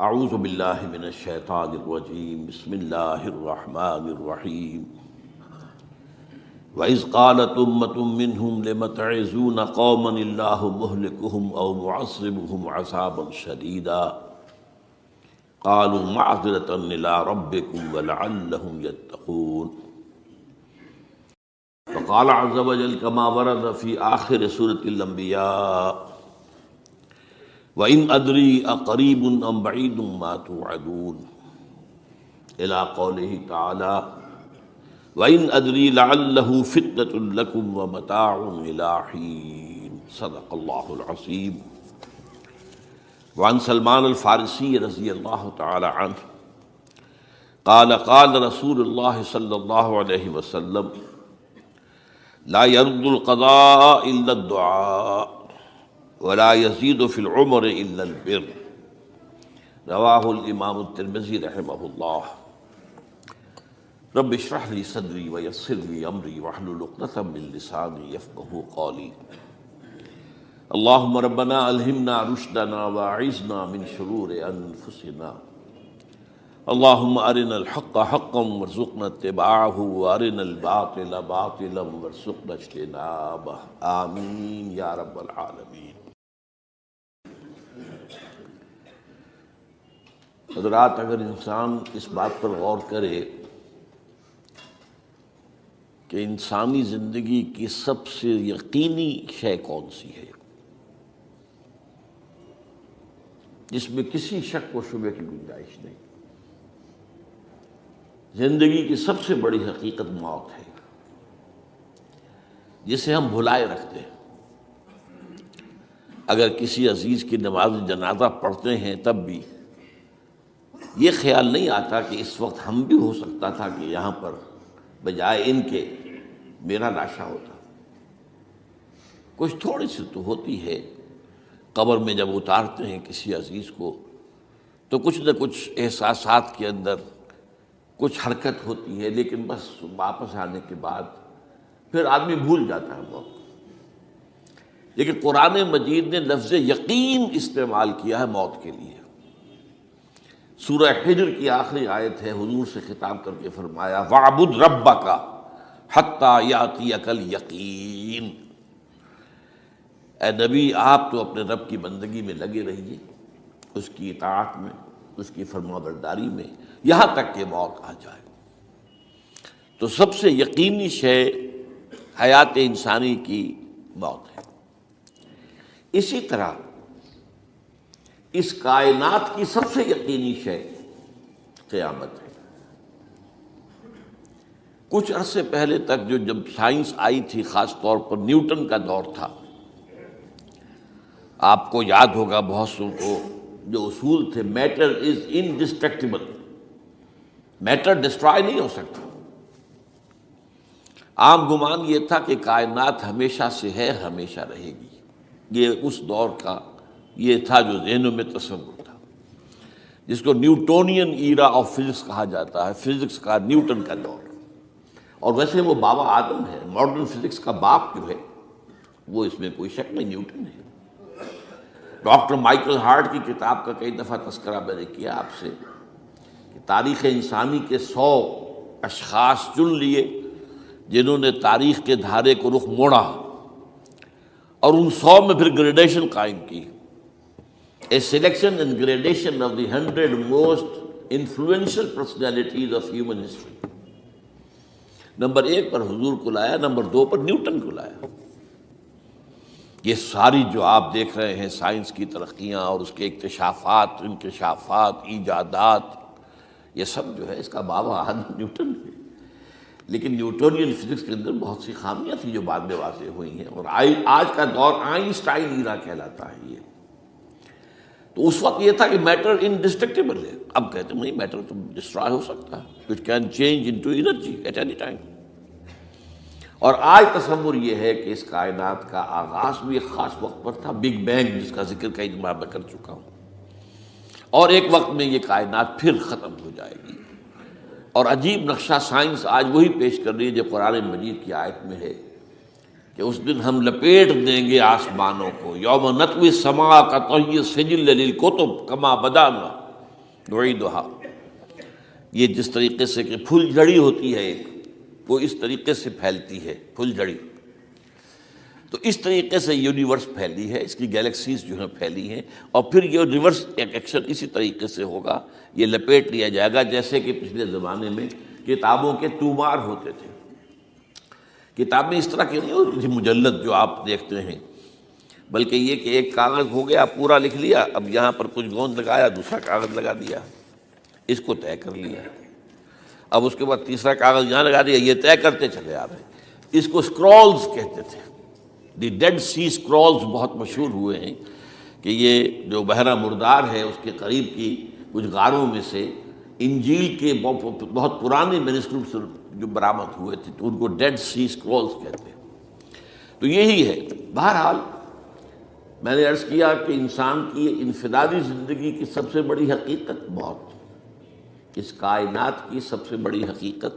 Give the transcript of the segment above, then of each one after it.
اعوذ باللہ من الشیطان الرجیم بسم اللہ الرحمن الرحیم وَإِذْ قَالَتْ أُمَّةٌ مِّنْهُمْ لِمَ تَعِظُونَ قَوْمًا اللَّهُ مُهْلِكُهُمْ أَوْ مُعَذِّبُهُمْ عَذَابًا شَدِيدًا قَالُوا مَعْذِرَةً إِلَىٰ رَبِّكُمْ وَلَعَلَّهُمْ يَتَّقُونَ وقال عز وجل كما ورد في آخر سورة الأنبياء وَإِنْ أَدْرِي أَقَرِيبٌ أَمْ بَعِيدٌ مَا تُوعَدُونَ إلى قوله تعالى وَإِنْ أَدْرِي لَعَلَّهُ فِتْنَةٌ لَكُمْ وَمَتَاعٌ إِلَىٰ حِينٍ صدق اللہ العظیم۔ وعن سلمان الفارسی رضی اللہ تعالی عنہ قال قال رسول اللہ صلی اللہ علیہ وسلم لا يرد القضاء إلا الدعاء ولا يزيد في العمر إلا البر رواہ الامام الترمذی رحمہ اللہ۔ رب اشرح لي صدری ويسر لي امری واحلل عقدۃ من لسانی یفقہوا قولی۔ اللهم ربنا الہمنا رشدنا واعذنا من شرور انفسنا، اللهم ارنا الحق حقا وارزقنا اتباعه وارنا الباطل باطلا وارزقنا اجتنابه، آمین یا رب العالمین۔ حضرات، اگر انسان اس بات پر غور کرے کہ انسانی زندگی کی سب سے یقینی شے کون سی ہے جس میں کسی شک و شبہ کی گنجائش نہیں، زندگی کی سب سے بڑی حقیقت موت ہے، جسے ہم بھلائے رکھتے ہیں۔ اگر کسی عزیز کی نماز جنازہ پڑھتے ہیں تب بھی یہ خیال نہیں آتا کہ اس وقت ہم بھی ہو سکتا تھا کہ یہاں پر بجائے ان کے میرا لاشا ہوتا۔ کچھ تھوڑی سی تو ہوتی ہے، قبر میں جب اتارتے ہیں کسی عزیز کو تو کچھ نہ کچھ احساسات کے اندر کچھ حرکت ہوتی ہے، لیکن بس واپس آنے کے بعد پھر آدمی بھول جاتا ہے موت۔ لیکن قرآن مجید نے لفظ یقین استعمال کیا ہے موت کے لیے۔ سورہ حجر کی آخری آیت ہے، حضور سے خطاب کر کے فرمایا وَاعْبُدْ رَبَّكَ حَتَّىٰ يَأْتِيَكَ الْيَقِينُ۔ اے نبی، آپ تو اپنے رب کی بندگی میں لگے رہیے، اس کی اطاعت میں، اس کی فرمانبرداری میں، یہاں تک کہ موت آ جائے۔ تو سب سے یقینی شے حیات انسانی کی موت ہے۔ اسی طرح اس کائنات کی سب سے یقینی شے قیامت ہے۔ کچھ عرصے پہلے تک جب سائنس آئی تھی، خاص طور پر نیوٹن کا دور تھا، آپ کو یاد ہوگا بہت سو کو جو اصول تھے، میٹر از انڈسٹرکٹیبل، میٹر ڈسٹرائے نہیں ہو سکتا۔ عام گمان یہ تھا کہ کائنات ہمیشہ سے ہے، ہمیشہ رہے گی۔ یہ اس دور کا یہ تھا جو ذہنوں میں تصور تھا، جس کو نیوٹونین ایرا آف فزکس کہا جاتا ہے، فزکس کا نیوٹن کا دور۔ اور ویسے وہ بابا آدم ہے، ماڈرن فزکس کا باپ جو ہے وہ اس میں کوئی شک نہیں، نیوٹن ہے۔ ڈاکٹر مائیکل ہارٹ کی کتاب کا کئی دفعہ تذکرہ میں نے کیا آپ سے کہ تاریخ انسانی کے 100 اشخاص چن لیے جنہوں نے تاریخ کے دھارے کو رخ موڑا، اور ان 100 میں پھر گریڈیشن قائم کی، a selection and gradation of the 100 most influential personalities of human history۔ Number 1 پر حضور کو لایا، نمبر 2 پر نیوٹن کو لایا۔ یہ ساری جو آپ دیکھ رہے ہیں سائنس کی ترقیاں اور اس کے اکتشافات، انکشافات، ایجادات، یہ سب جو ہے اس کا بابا آدم نیوٹن ہے۔ لیکن نیوٹونین فزکس کے اندر بہت سی خامیاں تھیں جو بعد میں واضح ہوئی ہیں، اور آج کا دور آئنسٹائن ایرا کہلاتا ہے۔ یہ تو اس وقت یہ تھا کہ میٹر انڈسٹرکٹیبل ہے، اب کہتے ہیں نہیں، میٹر تو ڈسٹرائے ہو سکتا ہے، it can change into energy at any time. اور آج تصور یہ ہے کہ اس کائنات کا آغاز بھی ایک خاص وقت پر تھا، بگ بینگ، جس کا ذکر کئی بار میں کر چکا ہوں، اور ایک وقت میں یہ کائنات پھر ختم ہو جائے گی۔ اور عجیب نقشہ سائنس آج وہی پیش کر رہی ہے جو قرآن مجید کی آیت میں ہے کہ اس دن ہم لپیٹ دیں گے آسمانوں کو، یوم نطوی السماء کطی السجل للکتب کما بدانا نعیدھا، یہ جس طریقے سے کہ پھل جھڑی ہوتی ہے ایک، وہ اس طریقے سے پھیلتی ہے پھل جھڑی، تو اس طریقے سے یونیورس پھیلی ہے، اس کی گیلیکسیز جو ہیں پھیلی ہیں، اور پھر یہ ریورس ایکشن اسی طریقے سے ہوگا، یہ لپیٹ لیا جائے گا جیسے کہ پچھلے زمانے میں کتابوں کے تومار ہوتے تھے۔ کتابیں اس طرح کی نہیں ہوتی تھی مجلد جو آپ دیکھتے ہیں، بلکہ یہ کہ ایک کاغذ ہو گیا پورا لکھ لیا، اب یہاں پر کچھ گوند لگایا، دوسرا کاغذ لگا دیا، اس کو طے کر لیا، اب اس کے بعد تیسرا کاغذ یہاں لگا دیا، یہ طے کرتے چلے آ رہے ہیں۔ اس کو اسکرولز کہتے تھے، دی ڈیڈ سی اسکرولز بہت مشہور ہوئے ہیں کہ یہ جو بحیرہ مردار ہے اس کے قریب کی کچھ غاروں میں سے انجیل کے بہت پرانے مینuscripts جو برآمد ہوئے تھے، تو ان کو ڈیڈ سی اسکرولز کہتے ہیں۔ تو یہی ہے۔ بہرحال میں نے عرض کیا کہ انسان کی انفرادی زندگی کی سب سے بڑی حقیقت موت، اس کائنات کی سب سے بڑی حقیقت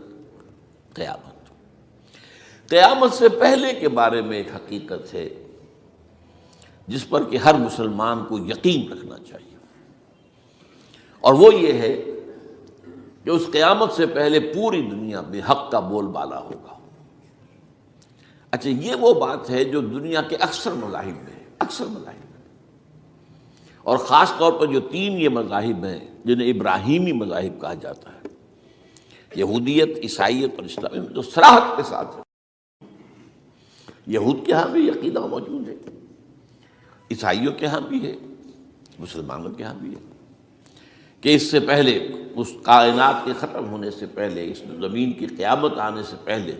قیامت۔ قیامت سے پہلے کے بارے میں ایک حقیقت ہے جس پر کہ ہر مسلمان کو یقین رکھنا چاہیے، اور وہ یہ ہے کہ اس قیامت سے پہلے پوری دنیا میں حق کا بول بالا ہوگا۔ اچھا، یہ وہ بات ہے جو دنیا کے اکثر مذاہب میں ہے، اکثر مذاہب میں، اور خاص طور پر جو تین یہ مذاہب ہیں جنہیں ابراہیمی مذاہب کہا جاتا ہے، یہودیت، عیسائیت اور اسلام، میں جو صراحت کے ساتھ ہے۔ یہود کے ہاں بھی عقیدہ موجود ہے، عیسائیوں کے ہاں بھی ہے، مسلمانوں کے ہاں بھی ہے، کہ اس سے پہلے، اس کائنات کے ختم ہونے سے پہلے، اس زمین کی قیامت آنے سے پہلے،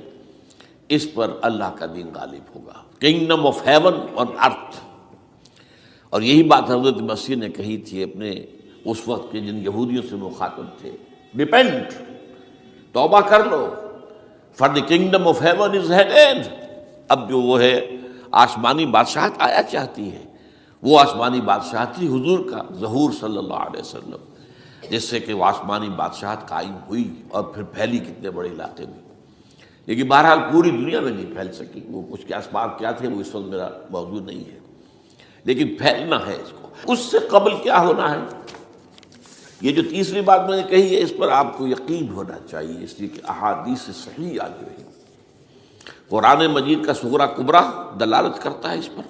اس پر اللہ کا دین غالب ہوگا، کنگڈم آف ہیون آن ارتھ۔ اور یہی بات حضرت مسیح نے کہی تھی اپنے اس وقت کے جن یہودیوں سے مخاطب تھے، ریپینٹ، توبہ کر لو، for the kingdom of heaven is at hand. اب جو وہ ہے آسمانی بادشاہت آیا چاہتی ہے، وہ آسمانی بادشاہت تھی حضور کا ظہور صلی اللہ علیہ وسلم، جس سے کہ وہ آسمانی بادشاہت قائم ہوئی اور پھر پھیلی کتنے بڑے علاقے میں، لیکن بہرحال پوری دنیا میں نہیں پھیل سکی، وہ اس کے اسباب کیا تھے وہ اس وقت میرا موضوع نہیں ہے، لیکن پھیلنا ہے اس کو۔ اس سے قبل کیا ہونا ہے، یہ جو تیسری بات میں نے کہی ہے، اس پر آپ کو یقین ہونا چاہیے، اس لیے کہ احادیث صحیح آئی ہوئی ہے، قرآن مجید کا صغرا کبرا دلالت کرتا ہے اس پر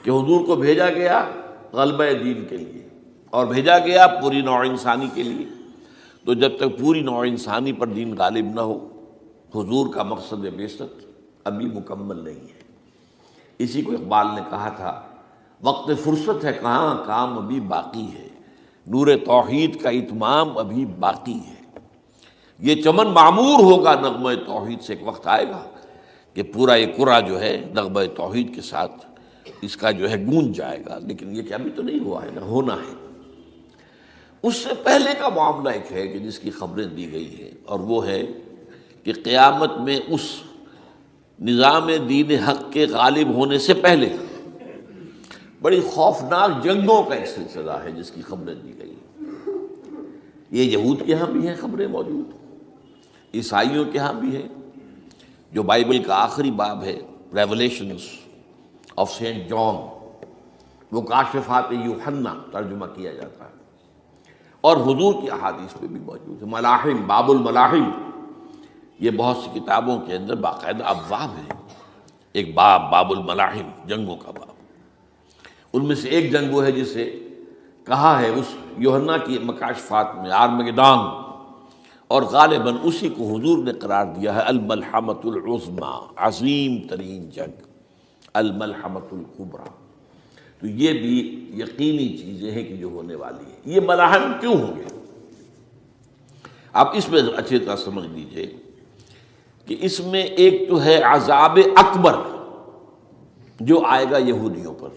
کہ حضور کو بھیجا گیا غلبہ دین کے لیے، اور بھیجا گیا پوری نوع انسانی کے لیے، تو جب تک پوری نوع انسانی پر دین غالب نہ ہو، حضور کا مقصد بعثت ابھی مکمل نہیں ہے۔ اسی کو اقبال نے کہا تھا، وقت فرصت ہے کہاں، کام ابھی باقی ہے، نور توحید کا اتمام ابھی باقی ہے۔ یہ چمن معمور ہوگا نغمہ توحید سے، ایک وقت آئے گا کہ پورا یہ قرہ جو ہے نغمہ توحید کے ساتھ اس کا جو ہے گونج جائے گا، لیکن یہ کہ ابھی تو نہیں ہوا ہے، نہ ہونا ہے۔ اس سے پہلے کا معاملہ ایک ہے کہ جس کی خبریں دی گئی ہیں، اور وہ ہے کہ قیامت میں اس نظام دین حق کے غالب ہونے سے پہلے بڑی خوفناک جنگوں کا ایک سلسلہ ہے جس کی خبریں دی گئی ہیں۔ یہ یہود کے ہاں بھی ہیں خبریں موجود، عیسائیوں کے ہاں بھی ہیں، جو بائبل کا آخری باب ہے ریولیشنز آف سینٹ جان، وہ کاشفات یوحنا ترجمہ کیا جاتا ہے، اور حضور کی احادیث میں بھی موجود ہے۔ ملاحم، باب الملاحم، یہ بہت سی کتابوں کے اندر باقاعدہ ابواب ہیں، ایک باب، باب الملاحم، جنگوں کا باب۔ ان میں سے ایک جنگ وہ ہے جسے کہا ہے اس یوحنا کی مکاشفات میں آرمگدان، اور غالباً اسی کو حضور نے قرار دیا ہے الملحمۃ العظمیٰ، عظیم ترین جنگ، الملحمۃ الکبریٰ۔ تو یہ بھی یقینی چیزیں ہیں کہ جو ہونے والی ہیں۔ یہ ملاحم کیوں ہوں گے؟ آپ اس میں اچھی طرح سمجھ لیجئے کہ اس میں ایک تو ہے عذاب اکبر جو آئے گا یہودیوں پر،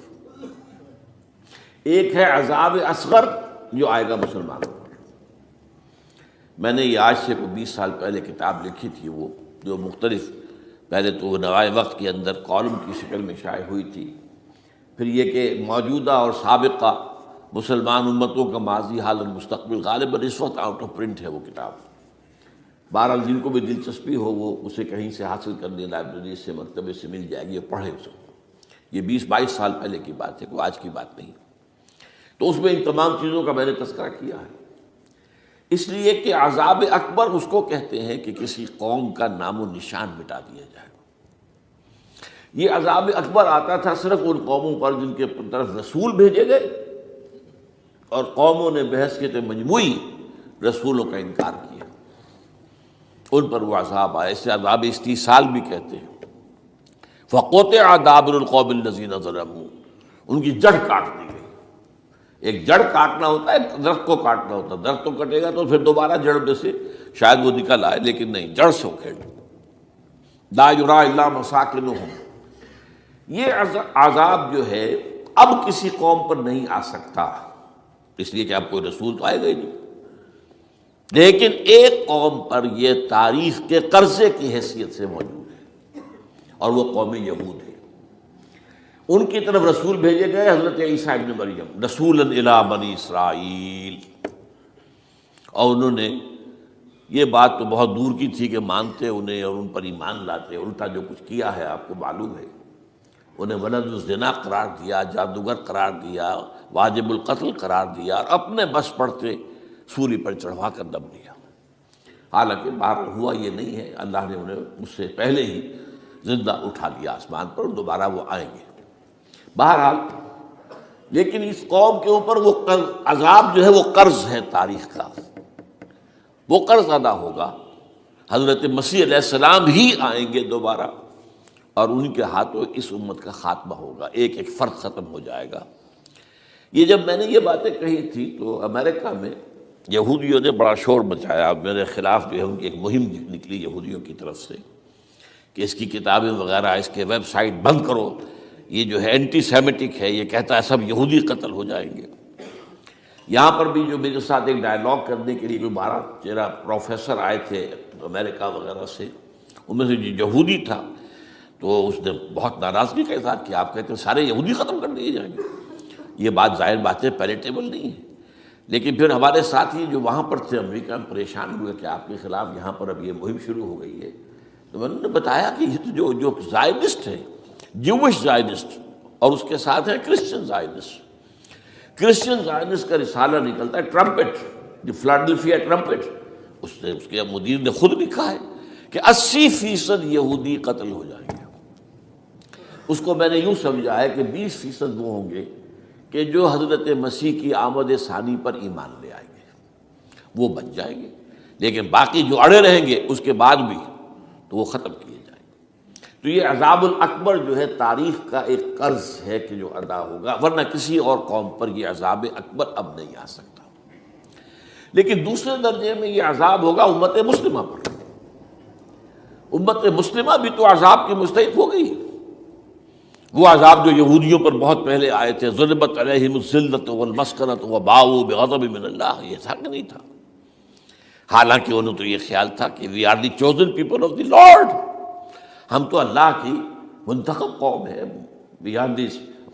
ایک ہے عذاب اصغر جو آئے گا مسلمانوں پر۔ میں نے یہ آج سے 20 سال پہلے کتاب لکھی تھی، وہ جو مختلف، پہلے تو نوائے وقت کے اندر کالم کی شکل میں شائع ہوئی تھی، پھر یہ کہ موجودہ اور سابقہ مسلمان امتوں کا ماضی، حال اور مستقبل، غالباً اس وقت آؤٹ آف پرنٹ ہے وہ کتاب۔ بہرحال جن کو بھی دلچسپی ہو وہ اسے کہیں سے حاصل کر لیں، لائبریری سے، مکتبے سے مل جائے گی، پڑھے اسے۔ یہ 20-22 سال پہلے کی بات ہے، کوئی آج کی بات نہیں۔ تو اس میں ان تمام چیزوں کا میں نے تذکرہ کیا ہے۔ اس لیے کہ عذاب اکبر اس کو کہتے ہیں کہ کسی قوم کا نام و نشان مٹا دیا جائے۔ یہ عذاب اکبر آتا تھا صرف ان قوموں پر جن کے طرف رسول بھیجے گئے اور قوموں نے بحیثیت مجموعی رسولوں کا انکار کیا، ان پر وہ عذاب آئے۔ اسے عذاب استیصال بھی کہتے ہیں۔ فقطع دابر القوم الذین ظلموا، ان کی جڑ کاٹ دی گئی۔ ایک جڑ کاٹنا ہوتا ہے، ایک درخت کو کاٹنا ہوتا ہے۔ درخت تو کٹے گا تو پھر دوبارہ جڑ میں سے شاید وہ نکل آئے، لیکن نہیں، جڑ سے اکھیڑ۔ لا یری الا مساکنہم، یہ عذاب جو ہے اب کسی قوم پر نہیں آ سکتا، اس لیے کہ اب کوئی رسول تو آئے گا ہی نہیں، لیکن ایک قوم پر یہ تاریخ کے قرضے کی حیثیت سے موجود ہے، اور وہ قوم یہود ہے۔ ان کی طرف رسول بھیجے گئے حضرت عیسیٰ ابن مریم، رسولا الی بنی اسرائیل، اور انہوں نے یہ بات تو بہت دور کی تھی کہ مانتے انہیں اور ان پر ایمان لاتے، الٹا جو کچھ کیا ہے آپ کو معلوم ہے۔ انہیں ولد الزنا قرار دیا، جادوگر قرار دیا، واجب القتل قرار دیا، اور اپنے بس پڑتے سولی پر چڑھوا کر دم لیا۔ حالانکہ باہر ہوا یہ نہیں ہے، اللہ نے انہیں اس سے پہلے ہی زندہ اٹھا لیا آسمان پر، اور دوبارہ وہ آئیں گے۔ بہرحال لیکن اس قوم کے اوپر وہ عذاب جو ہے وہ قرض ہے تاریخ کا، وہ قرض ادا ہوگا۔ حضرت مسیح علیہ السلام ہی آئیں گے دوبارہ، اور ان کے ہاتھوں اس امت کا خاتمہ ہوگا، ایک ایک فرد ختم ہو جائے گا۔ یہ جب میں نے یہ باتیں کہی تھی تو امریکہ میں یہودیوں نے بڑا شور مچایا، میرے خلاف جو ہے ان کی ایک مہم نکلی یہودیوں کی طرف سے کہ اس کی کتابیں وغیرہ، اس کے ویب سائٹ بند کرو، یہ جو ہے اینٹی سیمیٹک ہے، یہ کہتا ہے سب یہودی قتل ہو جائیں گے۔ یہاں پر بھی جو میرے ساتھ ایک ڈائلاگ کرنے کے لیے جو 12-13 پروفیسر آئے تھے امریکہ وغیرہ سے، ان میں سے جو یہودی تھا تو اس نے بہت ناراضگی کا اظہار کیا، آپ کہتے ہیں سارے یہودی ختم کر دیے جائیں گے۔ یہ بات ظاہر بات ہے پیلیٹیبل نہیں ہے، لیکن پھر ہمارے ساتھی جو وہاں پر تھے امریکہ میں پریشان ہوئے کہ آپ کے خلاف یہاں پر اب یہ مہم شروع ہو گئی ہے۔ تو میں نے بتایا کہ یہ تو جو زائنسٹ ہے، جوش زائنسٹ، اور اس کے ساتھ ہیں کرسچن زائنسٹ۔ کرسچن زائنسٹ کا رسالہ نکلتا ہے ٹرمپٹ، دی فلاڈلفیا ٹرمپٹ، اس کے مدیر نے خود لکھا ہے کہ 80% یہودی قتل ہو جائیں گے۔ اس کو میں نے یوں سمجھا ہے کہ 20% وہ ہوں گے کہ جو حضرت مسیح کی آمد ثانی پر ایمان لے آئیں گے، وہ بچ جائیں گے، لیکن باقی جو اڑے رہیں گے اس کے بعد بھی تو وہ ختم کیے جائیں گے۔ تو یہ عذاب الاکبر جو ہے تاریخ کا ایک قرض ہے کہ جو ادا ہوگا، ورنہ کسی اور قوم پر یہ عذاب اکبر اب نہیں آ سکتا۔ لیکن دوسرے درجے میں یہ عذاب ہوگا امت مسلمہ پر۔ امت مسلمہ بھی تو عذاب کی مستحق ہو گئی۔ وہ عذاب جو یہودیوں پر بہت پہلے آئے تھے، ضربت علیہم الذلۃ والمسکنۃ وباؤوا بغضب من اللہ، یہ تھا کہ نہیں تھا؟ حالانکہ انہوں تو یہ خیال تھا کہ we are the chosen people of the Lord, ہم تو اللہ کی منتخب قوم ہے۔ وی آر دی،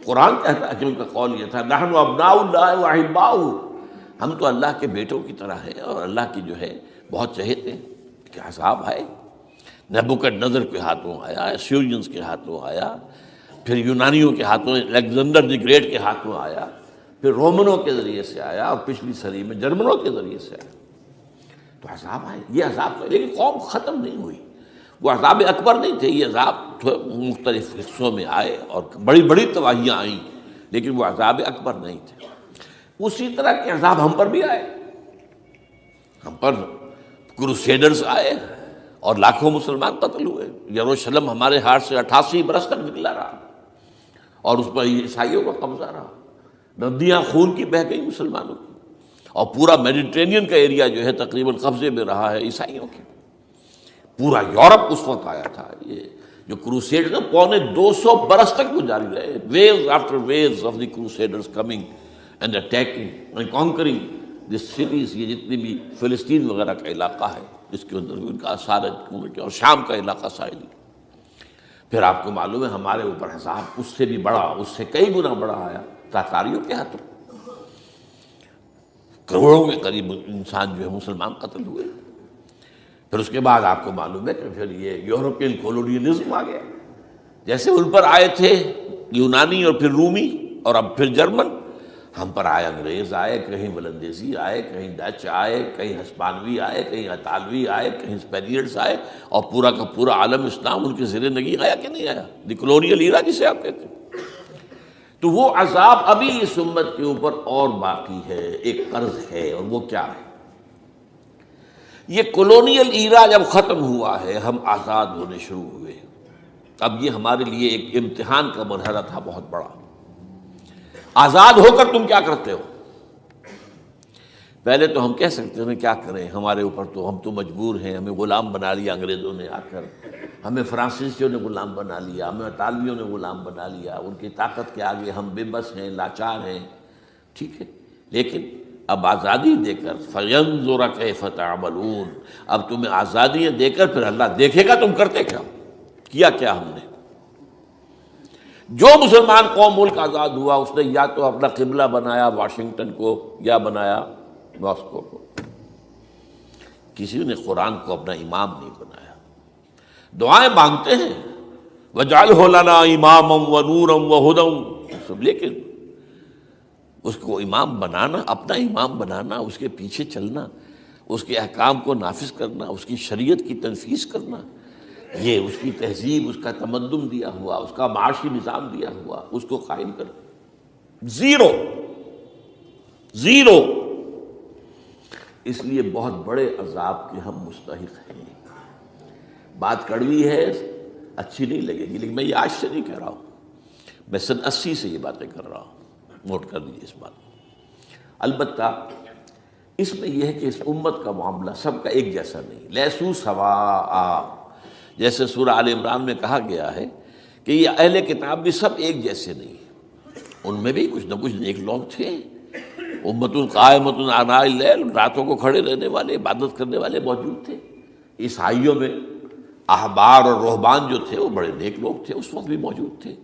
قرآن کہتا ہے کہ ان کا قول یہ تھا نحن ابناء اللہ واحباؤہ، ہم تو اللہ کے بیٹوں کی طرح ہیں اور اللہ کی جو ہے بہت چہیتے ہیں۔ کہ عذاب آئے، نبوکدنضر کے ہاتھوں آیا، اسیرینز کے ہاتھوں آیا، پھر یونانیوں کے ہاتھوں، الیگزینڈر دی گریٹ کے ہاتھوں آیا، پھر رومنوں کے ذریعے سے آیا، اور پچھلی صدی میں جرمنوں کے ذریعے سے آیا۔ تو عذاب آئے، یہ عذاب تو، لیکن قوم ختم نہیں ہوئی۔ وہ عذاب اکبر نہیں تھے، یہ عذاب مختلف حصوں میں آئے اور بڑی بڑی تباہیاں آئیں، لیکن وہ عذاب اکبر نہیں تھے۔ اسی طرح کے عذاب ہم پر بھی آئے، ہم پر کروسیڈرز آئے اور لاکھوں مسلمان قتل ہوئے۔ یروشلم ہمارے ہاتھ سے 88 برس تک نکلا رہا، اور اس پر عیسائیوں کا قبضہ رہا، ندیاں خون کی بہہ گئی مسلمانوں کی، اور پورا میڈیٹرینین کا ایریا جو ہے تقریباً قبضے میں رہا ہے عیسائیوں کے۔ پورا یورپ اس وقت آیا تھا۔ یہ جو کروسیڈ 250 برس تک وہ جاری رہے، waves after waves of the crusaders coming and attacking and conquering the cities. یہ جتنی بھی فلسطین وغیرہ کا علاقہ ہے اس کے اندر ان کا سارا، اور شام کا علاقہ ساحلی۔ پھر آپ کو معلوم ہے ہمارے اوپر عذاب اس سے بھی بڑا، اس سے کئی گنا بڑا آیا تاتاریوں کے ہاتھوں، کروڑوں کے قریب انسان جو ہے مسلمان قتل ہوئے۔ پھر اس کے بعد آپ کو معلوم ہے کہ پھر یہ یورپین کولونیلزم آ گیا، جیسے ان پر آئے تھے یونانی اور پھر رومی اور اب پھر جرمن، ہم پر آئے انگریز آئے، کہیں ولندیزی آئے، کہیں ڈچ آئے، کہیں ہسپانوی آئے، کہیں اطالوی آئے، کہیں اسپینیئرز آئے، اور پورا کا پورا عالم اسلام ان کے زیر نگین آیا کہ نہیں آیا؟ دی کلونیل ایرا جسے آپ کہتے ہیں۔ تو وہ عذاب ابھی اس امت کے اوپر اور باقی ہے، ایک قرض ہے، اور وہ کیا ہے؟ یہ کلونیل ایرا جب ختم ہوا ہے، ہم آزاد ہونے شروع ہوئے، اب یہ ہمارے لیے ایک امتحان کا مرحلہ تھا بہت بڑا۔ آزاد ہو کر تم کیا کرتے ہو؟ پہلے تو ہم کہہ سکتے ہیں کیا کریں، ہمارے اوپر تو ہم تو مجبور ہیں، ہمیں غلام بنا لیا انگریزوں نے آ کر، ہمیں فرانسیسیوں نے غلام بنا لیا، ہمیں اطالویوں نے غلام بنا لیا، ان کی طاقت کے آگے ہم بے بس ہیں، لاچار ہیں۔ ٹھیک ہے، لیکن اب آزادی دے کر فَيَنظُرَ كَيْفَ تَعْمَلُونَ، اب تمہیں آزادیاں دے کر پھر اللہ دیکھے گا تم کرتے کیا کیا ہم نے۔ جو مسلمان قوم ملک آزاد ہوا اس نے یا تو اپنا قبلہ بنایا واشنگٹن کو یا بنایا ماسکو کو، کسی نے قرآن کو اپنا امام نہیں بنایا۔ دعائیں مانگتے ہیں وَاجْعَلْهُ لَنَا إِمَامًا وَنُورًا وَهُدًى، لیکن اس کو امام بنانا، اپنا امام بنانا، اس کے پیچھے چلنا، اس کے احکام کو نافذ کرنا، اس کی شریعت کی تنفیذ کرنا، یہ اس کی تہذیب، اس کا تمدن دیا ہوا، اس کا معاشی نظام دیا ہوا، اس کو قائم کرنا، زیرو۔ اس لیے بہت بڑے عذاب کے ہم مستحق ہیں۔ بات کڑوی ہے، اچھی نہیں لگے گی، لیکن میں یہ آج سے نہیں کہہ رہا ہوں، میں سن 80 سے یہ باتیں کر رہا ہوں، نوٹ کر دیجیے اس بات کو۔ البتہ اس میں یہ ہے کہ اس امت کا معاملہ سب کا ایک جیسا نہیں، لیسو سواء، جیسے سورہ آل عمران میں کہا گیا ہے کہ یہ اہل کتاب بھی سب ایک جیسے نہیں ہیں، ان میں بھی کچھ نہ کچھ نیک لوگ تھے، امت قائمۃ آناء اللیل، راتوں کو کھڑے رہنے والے، عبادت کرنے والے موجود تھے۔ عیسائیوں میں احبار اور رہبان جو تھے وہ بڑے نیک لوگ تھے، اس وقت بھی موجود تھے،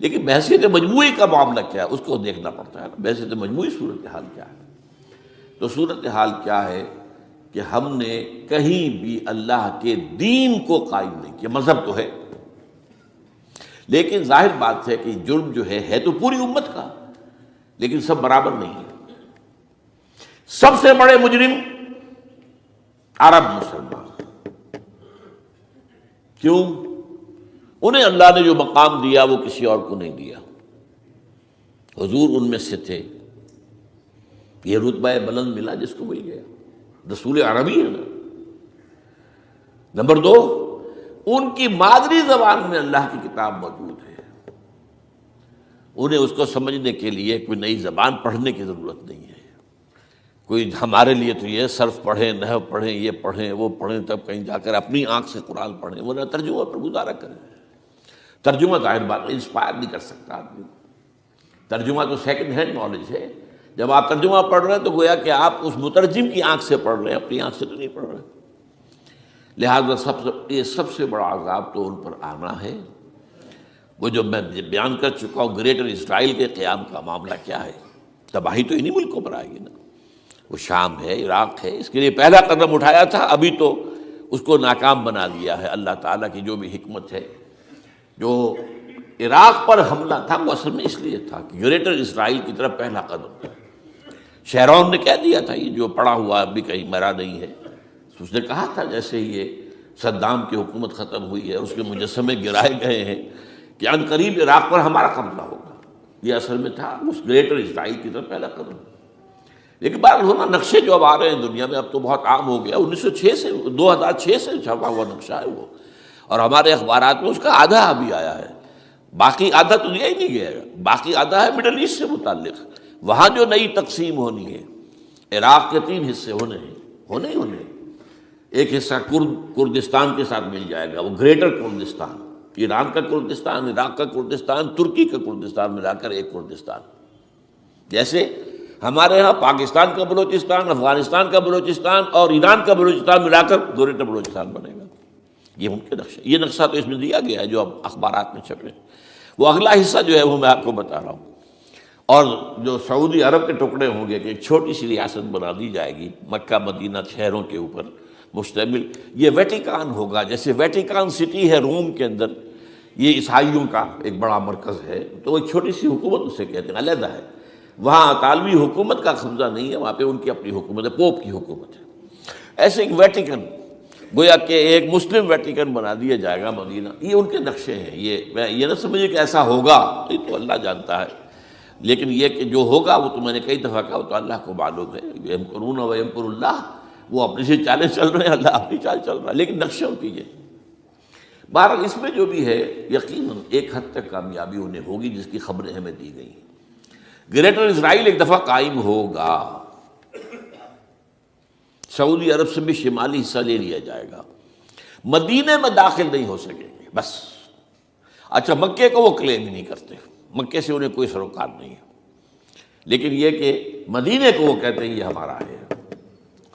لیکن بحثیت مجموعی کا معاملہ کیا ہے اس کو دیکھنا پڑتا ہے، بحثیت مجموعی صورتحال کیا ہے۔ تو صورتحال کیا ہے کہ ہم نے کہیں بھی اللہ کے دین کو قائم نہیں کیا، مذہب تو ہے لیکن ظاہر بات ہے کہ جرم جو ہے تو پوری امت کا، لیکن سب برابر نہیں ہے۔ سب سے بڑے مجرم عرب مسلمان، کیوں؟ انہیں اللہ نے جو مقام دیا وہ کسی اور کو نہیں دیا، حضور ان میں سے تھے، یہ رتبہ بلند ملا جس کو مل گیا، رسول عربی ہے نا۔ نمبر 2، ان کی مادری زبان میں اللہ کی کتاب موجود ہے، انہیں اس کو سمجھنے کے لیے کوئی نئی زبان پڑھنے کی ضرورت نہیں ہے۔ کوئی ہمارے لیے تو یہ صرف پڑھیں، نحو پڑھیں، یہ پڑھیں، وہ پڑھیں، تب کہیں جا کر اپنی آنکھ سے قرآن پڑھیں، ورنہ ترجمہ پر گزارا کریں۔ ترجمہ ظاہر بات انسپائر نہیں کر سکتا آدمی، ترجمہ تو سیکنڈ ہینڈ نالج ہے۔ جب آپ ترجمہ پڑھ رہے ہیں تو گویا کہ آپ اس مترجم کی آنکھ سے پڑھ رہے ہیں، اپنی آنکھ سے تو نہیں پڑھ رہے۔ لہٰذا یہ سب سے بڑا عذاب تو ان پر آنا ہے۔ وہ جو میں بیان کر چکا ہوں، گریٹر اسرائیل کے قیام کا معاملہ کیا ہے، تباہی تو انہی ملکوں پر آئے گی نا، وہ شام ہے، عراق ہے، اس کے لیے پہلا قدم اٹھایا تھا، ابھی تو اس کو ناکام بنا دیا ہے۔ اللہ تعالیٰ کی جو بھی حکمت ہے، جو عراق پر حملہ تھا وہ اصل میں اس لیے تھا کہ گریٹر اسرائیل کی طرف پہلا قدم تھا۔ شہرون نے کہہ دیا تھا یہ جو پڑا ہوا ابھی کہیں مرا نہیں ہے، اس نے کہا تھا جیسے یہ صدام کی حکومت ختم ہوئی ہے، اس کے مجسمے گرائے گئے ہیں کہ ان قریب عراق پر ہمارا قبضہ ہوگا، یہ اصل میں تھا اس گریٹر اسرائیل کی طرف پہلا قدم۔ لیکن بات ہونا نقشے جو اب آ رہے ہیں دنیا میں اب تو بہت عام ہو گیا، 2006 سے چھپا ہوا نقشہ ہے وہ، اور ہمارے اخبارات میں اس کا آدھا ابھی آیا ہے، باقی آدھا تو دیا ہی نہیں گیا، باقی آدھا ہے مڈل ایسٹ سے متعلق۔ وہاں جو نئی تقسیم ہونی ہے، عراق کے 3 حصے ہونے ہیں، ایک حصہ کردستان کے ساتھ مل جائے گا، وہ گریٹر کردستان، ایران کا کردستان، عراق کا کردستان، ترکی کا کردستان ملا کر ایک کردستان۔ جیسے ہمارے ہاں پاکستان کا بلوچستان، افغانستان کا بلوچستان اور ایران کا بلوچستان ملا کر گریٹر بلوچستان بنے گا، یہ ممکن نقشہ، یہ نقشہ تو اس میں دیا گیا ہے جو اب اخبارات میں چھپے۔ وہ اگلا حصہ جو ہے وہ میں آپ کو بتا رہا ہوں، اور جو سعودی عرب کے ٹکڑے ہوں گے کہ ایک چھوٹی سی ریاست بنا دی جائے گی مکہ مدینہ شہروں کے اوپر مشتمل، یہ ویٹیکان ہوگا، جیسے ویٹیکان سٹی ہے روم کے اندر، یہ عیسائیوں کا ایک بڑا مرکز ہے، تو وہ ایک چھوٹی سی حکومت اسے کہتے ہیں، علیحدہ ہے۔ وہاں اطالوی حکومت کا قبضہ نہیں ہے، وہاں پہ ان کی اپنی حکومت ہے، پوپ کی حکومت ہے۔ ایسے ایک ویٹیکن، گویا کہ ایک مسلم ویٹیکن بنا دیا جائے گا مدینہ، یہ ان کے نقشے ہیں۔ یہ نہ سمجھے کہ ایسا ہوگا، یہ تو اللہ جانتا ہے، لیکن یہ کہ جو ہوگا وہ تو میں نے کئی دفعہ کہا، وہ تو اللہ کو معلوم ہے۔ یمکرون و یمکر اللہ، وہ اپنی سے چالیں چل رہے ہیں، اللہ اپنی چال چل رہا ہے، لیکن نقشے ان کی یہ۔ بہرحال اس میں جو بھی ہے یقیناً ایک حد تک کامیابی انہیں ہوگی جس کی خبریں ہمیں دی گئی ہیں۔ گریٹر اسرائیل ایک دفعہ قائم ہوگا، سعودی عرب سے بھی شمالی حصہ لے لیا جائے گا، مدینے میں داخل نہیں ہو سکیں گے بس۔ اچھا، مکے کو وہ کلیم ہی نہیں کرتے، مکے سے انہیں کوئی سروکار نہیں ہے، لیکن یہ کہ مدینے کو وہ کہتے ہیں یہ ہمارا ہے،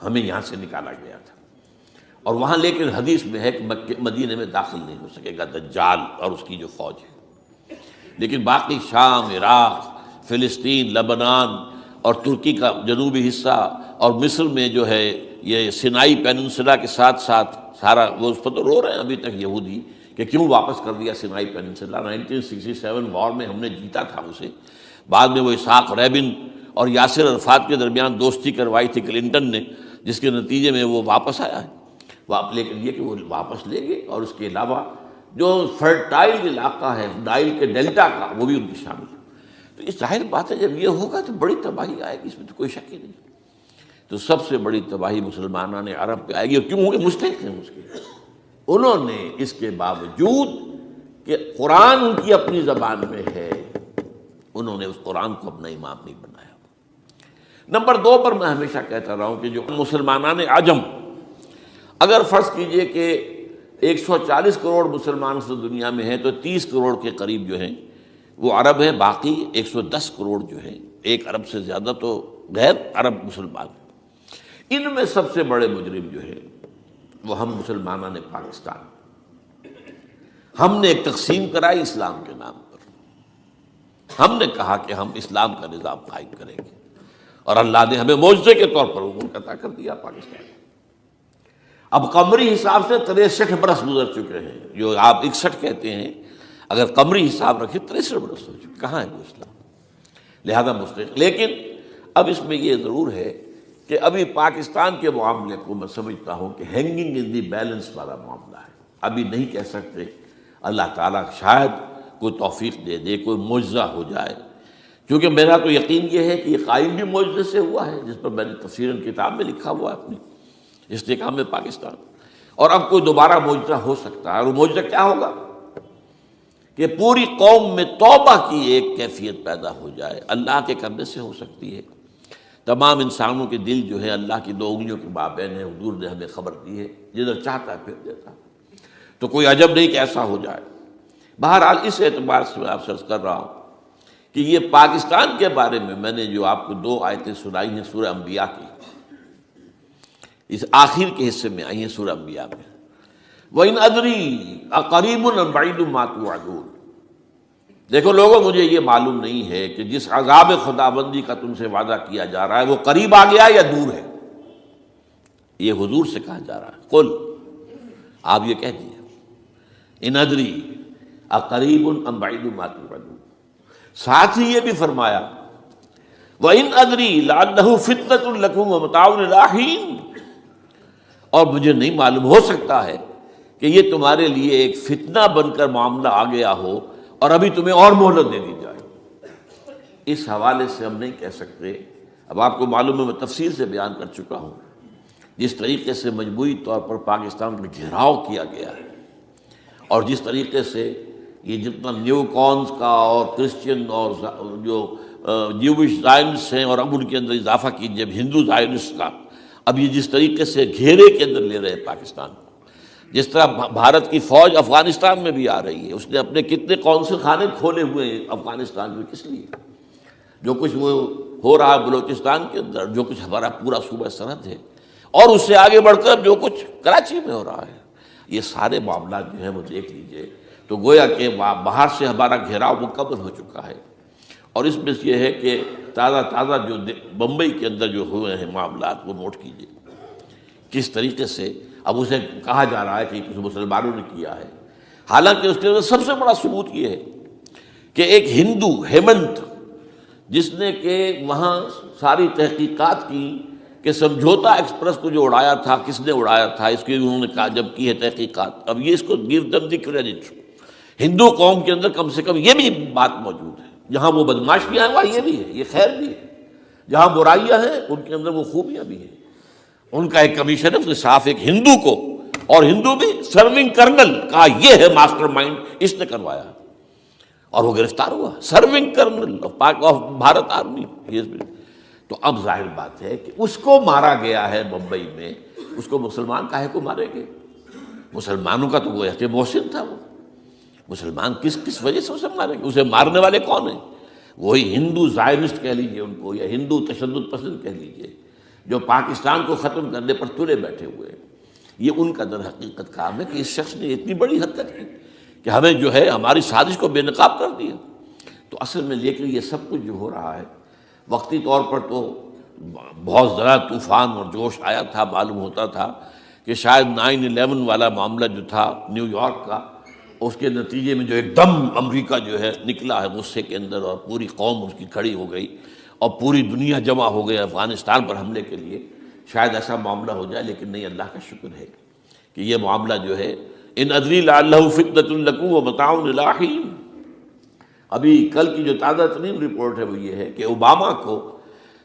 ہمیں یہاں سے نکالا گیا تھا۔ اور وہاں لیکن حدیث میں ہے کہ مدینے میں داخل نہیں ہو سکے گا دجال اور اس کی جو فوج ہے، لیکن باقی شام، عراق، فلسطین، لبنان اور ترکی کا جنوبی حصہ اور مصر میں جو ہے یہ سینائی پیننسلا کے ساتھ ساتھ سارا، وہ اس پر تو رو رہے ہیں ابھی تک یہودی کہ کیوں واپس کر دیا سینائی پیننسلا۔ 1967 وار میں ہم نے جیتا تھا اسے، بعد میں وہ اسحاق ریبن اور یاسر عرفات کے درمیان دوستی کروائی تھی کلنٹن نے، جس کے نتیجے میں وہ واپس آیا ہے۔ لیکن یہ کہ وہ واپس لے گئے، اور اس کے علاوہ جو فرٹائل علاقہ ہے نائل کے ڈیلٹا کا، وہ بھی ان کی شامل ہے۔ تو اس ظاہر بات ہے جب یہ ہوگا تو بڑی تباہی آئے گی، اس میں تو کوئی شک ہی نہیں۔ تو سب سے بڑی تباہی مسلمانان عرب پہ آئے گی، اور کیوں ہوگی؟ مستحق ہیں اس کے۔ انہوں نے اس کے باوجود کہ قرآن ان کی اپنی زبان میں ہے، انہوں نے اس قرآن کو اپنا امام نہیں بنایا۔ نمبر 2 پر میں ہمیشہ کہتا رہا ہوں کہ جو مسلمانان عجم، اگر فرض کیجئے کہ 140 کروڑ مسلمان اس دنیا میں ہیں تو 30 کروڑ کے قریب جو ہیں وہ عرب ہیں، باقی 110 کروڑ جو ہیں، 1 ارب سے زیادہ تو غیر عرب مسلمان ہیں۔ ان میں سب سے بڑے مجرم جو ہیں وہ ہم مسلمانان پاکستان۔ ہم نے ایک تقسیم کرائی اسلام کے نام پر، ہم نے کہا کہ ہم اسلام کا نظام قائم کریں گے، اور اللہ نے ہمیں معجزے کے طور پر وہ ملک عطا کر دیا پاکستان۔ اب قمری حساب سے 63 برس گزر چکے ہیں، جو آپ 61 کہتے ہیں، اگر قمری حساب رکھیں 63 برس ہو چکے، کہاں ہے وہ اسلام؟ لہذا مستحق۔ لیکن اب اس میں یہ ضرور ہے کہ ابھی پاکستان کے معاملے کو میں سمجھتا ہوں کہ ہینگنگ ان دی بیلنس والا معاملہ ہے، ابھی نہیں کہہ سکتے۔ اللہ تعالیٰ شاید کوئی توفیق دے دے، کوئی معجزہ ہو جائے، کیونکہ میرا تو یقین یہ ہے کہ یہ قائم بھی معجزے سے ہوا ہے، جس پر میں نے تفسیراً کتاب میں لکھا ہوا ہے اپنی استحکام پاکستان، اور اب کوئی دوبارہ معجزہ ہو سکتا ہے۔ اور وہ معجزہ کیا ہوگا؟ کہ پوری قوم میں توبہ کی ایک کیفیت پیدا ہو جائے، اللہ کے کرنے سے ہو سکتی ہے۔ تمام انسانوں کے دل جو ہے اللہ کی 2 انگلیوں کے مابین ہے، حضور نے ہمیں خبر دی ہے، جدھر چاہتا ہے پھر دیتا ہے، تو کوئی عجب نہیں کہ ایسا ہو جائے۔ بہرحال اس اعتبار سے میں آپ سے عرض کر رہا ہوں کہ یہ پاکستان کے بارے میں نے جو آپ کو 2 آیتیں سنائی ہیں سورہ انبیاء کی، اس آخر کے حصے میں آئی ہیں سورہ انبیاء میں، وَإِنْ أَدْرِي أَقَرِيبٌ أَمْ بَعِيدٌ مَا تُوعَدُونَ۔ دیکھو لوگوں، مجھے یہ معلوم نہیں ہے کہ جس عذاب خداوندی کا تم سے وعدہ کیا جا رہا ہے وہ قریب آ گیا یا دور ہے۔ یہ حضور سے کہا جا رہا ہے، قل، آپ یہ کہہ دیجیے، إِنْ أَدْرِي أَقَرِيبٌ أَمْ بَعِيدٌ مَا تُوعَدُونَ۔ ساتھ ہی یہ بھی فرمایا وَإِنْ أَدْرِي لَعَلَّهُ فِتْنَةٌ لَكُمْ وَمَتَاعٌ إِلَىٰ حِينٍ، اور مجھے نہیں معلوم، ہو سکتا ہے کہ یہ تمہارے لیے ایک فتنہ بن کر معاملہ آ گیا ہو اور ابھی تمہیں اور مہلت دے دی جائے۔ اس حوالے سے ہم نہیں کہہ سکتے۔ اب آپ کو معلوم ہے، میں تفصیل سے بیان کر چکا ہوں جس طریقے سے مجموعی طور پر پاکستان کا گھیراؤ کیا گیا ہے، اور جس طریقے سے یہ جتنا نیو کونز کا اور کرسچین اور جو جیوش زائنس ہیں، اور اب ان کے اندر اضافہ کیجیے ہندو زائنس کا، اب یہ جس طریقے سے گھیرے کے اندر لے رہے پاکستان کو، جس طرح بھارت کی فوج افغانستان میں بھی آ رہی ہے، اس نے اپنے کتنے قونصل خانے کھولے ہوئے ہیں افغانستان میں، کس لیے؟ جو کچھ وہ ہو رہا ہے بلوچستان کے اندر، جو کچھ ہمارا پورا صوبہ سرحد ہے، اور اس سے آگے بڑھ کر جو کچھ کراچی میں ہو رہا ہے، یہ سارے معاملات جو ہیں وہ دیکھ لیجئے تو گویا کہ باہر سے ہمارا گھیراؤ مکمل ہو چکا ہے۔ اور اس میں یہ ہے کہ تازہ جو بمبئی کے اندر جو ہوئے ہیں معاملات، وہ نوٹ کیجئے کس طریقے سے اب اسے کہا جا رہا ہے کہ کچھ مسلمانوں نے کیا ہے، حالانکہ اس کے اندر سب سے بڑا ثبوت یہ ہے کہ ایک ہندو ہیمنت جس نے کہ وہاں ساری تحقیقات کی کہ سمجھوتا ایکسپریس کو جو اڑایا تھا کس نے اڑایا تھا، اس کی انہوں نے کہا جب کی ہے تحقیقات، اب یہ اس کو گیو دم دی کریڈٹ۔ ہندو قوم کے اندر کم سے کم یہ بھی بات موجود ہے، جہاں وہ بدماشیاں ہیں وہاں یہ بھی ہے، یہ خیر بھی ہے، جہاں برائیاں ہیں ان کے اندر وہ خوبیاں بھی ہیں۔ ان کا ایک کمیشن ہے، اس نے صاف ایک ہندو کو، اور ہندو بھی سرونگ کرنل، کہا یہ ہے ماسٹر مائنڈ، اس نے کروایا، اور وہ گرفتار ہوا، serving kernel of Bharat army. تو اب ظاہر بات ہے کہ اس کو مارا گیا ہے بمبئی میں، اس کو مسلمان کاہے کو مارے گے؟ مسلمانوں کا تو وہ ایسے محسن تھا، وہ مسلمان کس وجہ سے اسے مارے گے؟ اسے مارنے والے کون ہیں؟ وہی ہندو زائرسٹ کہہ لیجیے ان کو، یا ہندو تشدد پسند کہہ لیجیے، جو پاکستان کو ختم کرنے پر تلے بیٹھے ہوئے ہیں۔ یہ ان کا در حقیقت کام ہے کہ اس شخص نے اتنی بڑی حرکت کی کہ ہمیں جو ہے ہماری سازش کو بے نقاب کر دیا۔ تو اصل میں لیکن یہ سب کچھ جو ہو رہا ہے، وقتی طور پر تو بہت ذرا طوفان اور جوش آیا تھا، معلوم ہوتا تھا کہ شاید 9/11 والا معاملہ جو تھا نیو یارک کا، اس کے نتیجے میں جو ایک دم امریکہ جو ہے نکلا ہے غصے کے اندر، اور پوری قوم اس کی کھڑی ہو گئی اور پوری دنیا جمع ہو گئی افغانستان پر حملے کے لیے، شاید ایسا معاملہ ہو جائے، لیکن نہیں، اللہ کا شکر ہے کہ یہ معاملہ جو ہے ان ادری لعلہ فتنۃ لکم ومتاع الی حین۔ ابھی کل کی جو تازہ ترین رپورٹ ہے وہ یہ ہے کہ اوباما کو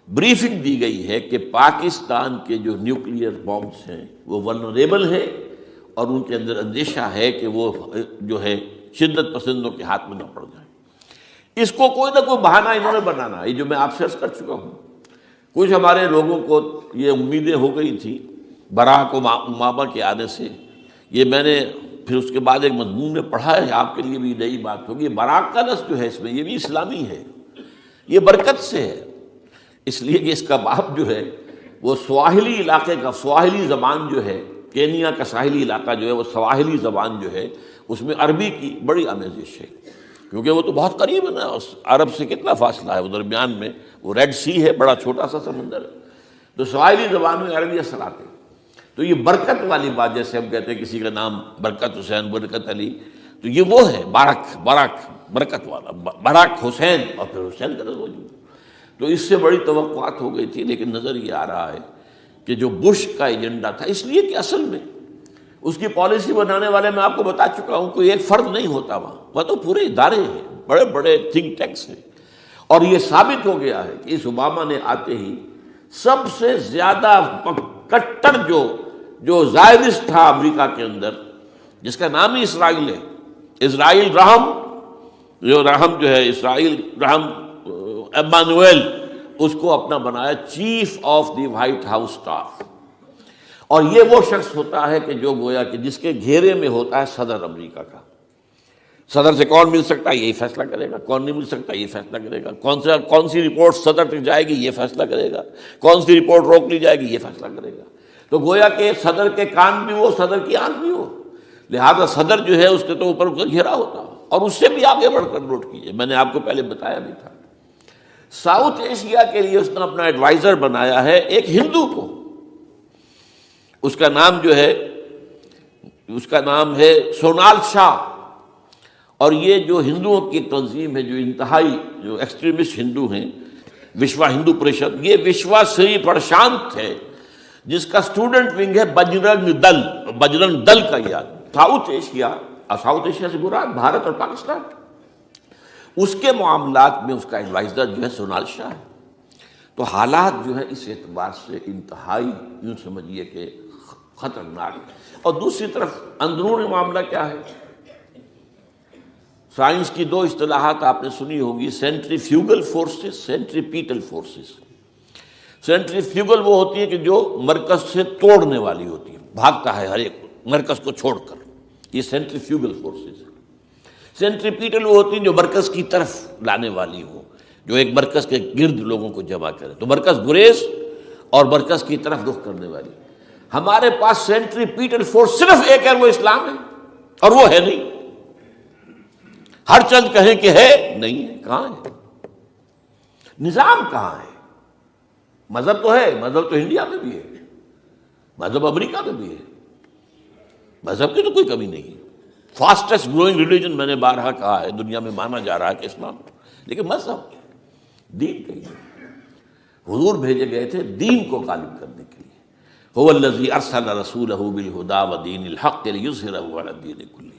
بریفنگ دی گئی ہے کہ پاکستان کے جو نیوکلیئر بامز ہیں وہ ولنریبل ہیں، اور ان کے اندر اندیشہ ہے کہ وہ جو ہے شدت پسندوں کے ہاتھ میں نہ پڑ جائیں۔ اس کو کوئی نہ کوئی بہانہ انہوں نے بنانا ہے، یہ جو میں آپ سے عرض کر چکا ہوں۔ کچھ ہمارے لوگوں کو یہ امیدیں ہو گئی تھی براک اوباما کے آنے سے، یہ میں نے پھر اس کے بعد ایک مضمون میں پڑھا ہے، آپ کے لیے بھی نئی بات ہوگی۔ براک کا لفظ جو ہے اس میں یہ بھی اسلامی ہے، یہ برکت سے ہے، اس لیے کہ اس کا باپ جو ہے وہ سواحلی علاقے کا، سواحلی زبان جو ہے، کینیا کا ساحلی علاقہ جو ہے وہ سواحلی زبان جو ہے اس میں عربی کی بڑی آمیزش ہے، کیونکہ وہ تو بہت قریب ہے نا، عرب سے کتنا فاصلہ ہے، وہ درمیان میں وہ ریڈ سی ہے، بڑا چھوٹا سا سمندر ہے، تو سواحلی زبان میں عربی اثرات ہیں۔ تو یہ برکت والی بات، جیسے ہم کہتے ہیں کسی کا نام برکت حسین، برکت علی، تو یہ وہ ہے بارک برکت والا، براک حسین، اور پھر حسین کا نام موجود۔ تو اس سے بڑی توقعات ہو گئی تھی، لیکن نظر یہ آ رہا ہے کہ جو بش کا ایجنڈا تھا، اس لیے کہ اصل میں اس کی پالیسی بنانے والے میں آپ کو بتا چکا ہوں، کوئی ایک فرد نہیں ہوتا وہاں تو پورے ادارے ہیں، بڑے بڑے تھنک ٹینکس ہیں، اور یہ ثابت ہو گیا ہے کہ اس اوباما نے آتے ہی سب سے زیادہ کٹر جو زائرسٹ تھا امریکہ کے اندر، جس کا نام ہی اسرائیل ہے، اسرائیل رحم، جو ہے اسرائیل رحم ایمانویل، اس کو اپنا بنایا chief of the white house staff. اور یہ وہ شخص ہوتا ہے کہ جو گویا کہ جس کے گھیرے میں ہوتا ہے صدر امریکہ کا۔ صدر سے کون مل سکتا ہے یہی فیصلہ کرے گا، کون نہیں مل سکتا یہ فیصلہ کرے گا، کون سی رپورٹ صدر تک جائے گی یہ فیصلہ کرے گا، کون سی رپورٹ روک لی جائے گی یہ فیصلہ کرے گا۔ تو گویا کہ صدر کے کان بھی ہو، صدر کی آنکھ بھی ہو، لہذا صدر جو ہے اس کے تو اوپر گھیرا ہوتا ہے۔ اور اس سے بھی آگے بڑھ کر نوٹ کیجیے، میں نے آپ کو پہلے بتایا بھی تھا، ساؤتھ ایشیا کے لیے اس نے اپنا ایڈوائزر بنایا ہے ایک ہندو کو، اس کا نام جو ہے سونال شاہ۔ اور یہ جو ہندوؤں کی تنظیم ہے، جو انتہائی جو ایکسٹریمسٹ ہندو ہیں، وشوا ہندو پریشد، یہ وشوا سری پرشانت ہے، جس کا اسٹوڈنٹ ونگ ہے بجرنگ دل کا یاد۔ ساؤتھ ایشیا سے مراد بھارت اور پاکستان، اس کے معاملات میں اس کا ایڈوائزر جو ہے سونال شاہ ہے۔ تو حالات جو ہے اس اعتبار سے انتہائی یوں سمجھیے کہ خطرناک۔ اور دوسری طرف اندرون معاملہ کیا ہے؟ سائنس کی دو اصطلاحات آپ نے سنی ہوگی، centrifugal forces, centripetal forces. Centrifugal وہ ہوتی ہے کہ جو مرکز سے توڑنے والی ہوتی ہے، بھاگتا ہے ہر ایک مرکز کو چھوڑ کر، یہ سینٹریفیوگل فورسز۔ سینٹریپیٹل وہ ہوتی ہیں جو مرکز کی طرف لانے والی ہوں، جو ایک مرکز کے گرد لوگوں کو جمع کرے، تو مرکز گریز اور مرکز کی طرف رخ کرنے والی۔ ہمارے پاس سینٹریپیٹل فورس صرف ایک ہے، وہ اسلام ہے، اور وہ ہے نہیں۔ ہر چند کہیں کہ ہے، نہیں ہے، کہاں ہے؟ نظام کہاں ہے؟ مذہب تو ہے، مذہب تو انڈیا میں بھی ہے، مذہب امریکہ میں بھی ہے، مذہب کی تو کوئی کمی نہیں ہے۔ فاسٹسٹ گروئنگ ریلیجن میں نے بارہا کہا ہے، دنیا میں مانا جا رہا ہے کہ اسلام، لیکن مذہب دین کے لیے حضور بھیجے گئے تھے دین کو غالب کرنے کے لیے. هو الذی ارسل رسولہ بالہدی ودین الحق لیظہرہ علی الدین کلہ.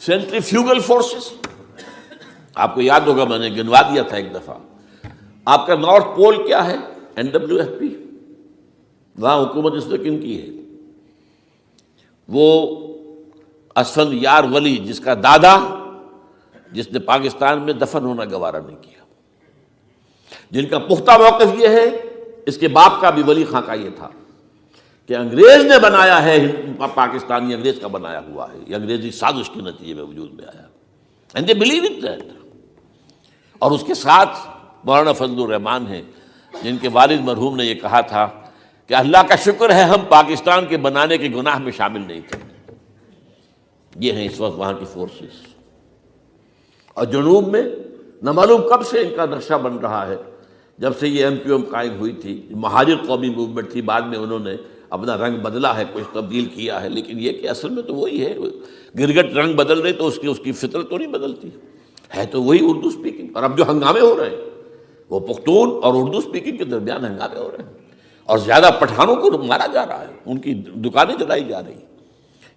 سینٹریفیوگل فورسز آپ کو یاد ہوگا میں نے گنوا دیا تھا ایک دفعہ. آپ کا نارتھ پول کیا ہے؟ NWFP. وہاں حکومت اس نے کن کی ہے؟ وہ اسفند یار ولی جس کا دادا جس نے پاکستان میں دفن ہونا گوارا نہیں کیا، جن کا پختہ موقف یہ ہے، اس کے باپ کا بھی ولی خاں کا یہ تھا کہ انگریز نے بنایا ہے، پاکستانی انگریز کا بنایا ہوا ہے، یہ انگریزی سازش کے نتیجے میں وجود میں آیا. And they believe in that. اور اس کے ساتھ مولانا فضل الرحمان ہیں جن کے والد مرحوم نے یہ کہا تھا کہ اللہ کا شکر ہے ہم پاکستان کے بنانے کے گناہ میں شامل نہیں تھے. یہ ہیں اس وقت وہاں کی فورسز. اور جنوب میں نہ معلوم کب سے ان کا نقشہ بن رہا ہے، جب سے یہ MQM قائم ہوئی تھی. مہاجر قومی موومنٹ تھی، بعد میں انہوں نے اپنا رنگ بدلا ہے، کچھ تبدیل کیا ہے، لیکن یہ کہ اصل میں تو وہی ہے. گرگٹ رنگ بدل رہے تو اس کی فطرت تو نہیں بدلتی ہے، تو وہی اردو سپیکنگ. اور اب جو ہنگامے ہو رہے ہیں وہ پختون اور اردو سپیکنگ کے درمیان ہنگامے ہو رہے ہیں، اور زیادہ پٹھانوں کو مارا جا رہا ہے، ان کی دکانیں جلائی جا رہی ہیں.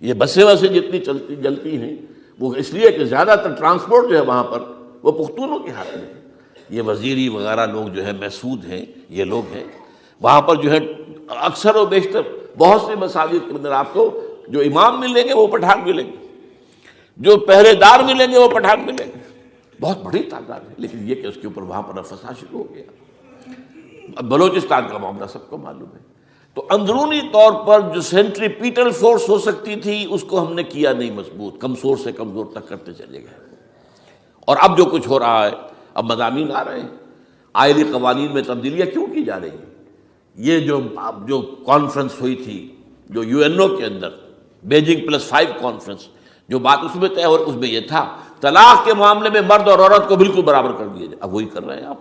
یہ بسیں وسیں جتنی جلتی ہیں وہ اس لیے کہ زیادہ تر ٹرانسپورٹ جو ہے وہاں پر وہ پختونوں کے ہاتھ میں ہے. یہ وزیری وغیرہ لوگ جو ہے محسود ہیں، یہ لوگ ہیں وہاں پر جو ہے اکثر و بیشتر بہت سے مساجد کے اندر آپ کو جو امام ملیں گے وہ پٹھان ملیں گے، جو پہرے دار ملیں گے وہ پٹھان ملیں گے. بہت بڑی تعداد ہے، لیکن یہ کہ اس کے اوپر وہاں پر فساد شروع ہو گیا. بلوچستان کا معاملہ سب کو معلوم ہے. تو اندرونی طور پر جو سینٹریپیٹل فورس ہو سکتی تھی اس کو ہم نے کیا نہیں مضبوط، کمزور سے کمزور تک کرتے چلے گئے. اور اب جو کچھ ہو رہا ہے، اب مضامین آ رہے ہیں، آئلی قوانین میں تبدیلیاں کیوں کی جا رہی ہیں. یہ جو کانفرنس ہوئی تھی جو UNO کے اندر بیجنگ +5 کانفرنس، جو بات اس میں طے اور اس میں یہ تھا طلاق کے معاملے میں مرد اور عورت کو بالکل برابر کر دیا جائے. اب وہی کر رہے ہیں آپ.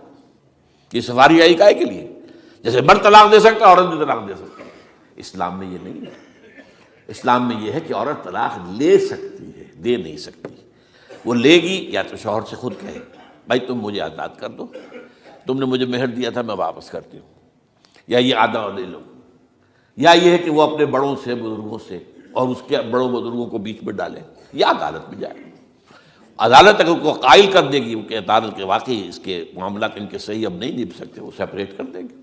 یہ سفاری آئی کائے کے لیے؟ جیسے مرد طلاق دے سکتا ہے عورت بھی طلاق دے سکتی ہے. اسلام میں یہ نہیں ہے. اسلام میں یہ ہے کہ عورت طلاق لے سکتی ہے، دے نہیں سکتی. وہ لے گی یا تو شوہر سے خود کہے بھائی تم مجھے آزاد کر دو، تم نے مجھے مہر دیا تھا میں واپس کرتی ہوں، یا یہ آدھا لے لو. یا یہ ہے کہ وہ اپنے بڑوں سے بزرگوں سے اور اس کے بڑوں بزرگوں کو بیچ میں ڈالے یا عدالت میں جائے. عدالت اگر کو قائل کر دے گی کہ عدالت کے واقعی اس کے معاملات ان کے صحیح اب نہیں نبھ سکتے، وہ سیپریٹ کر دیں گے.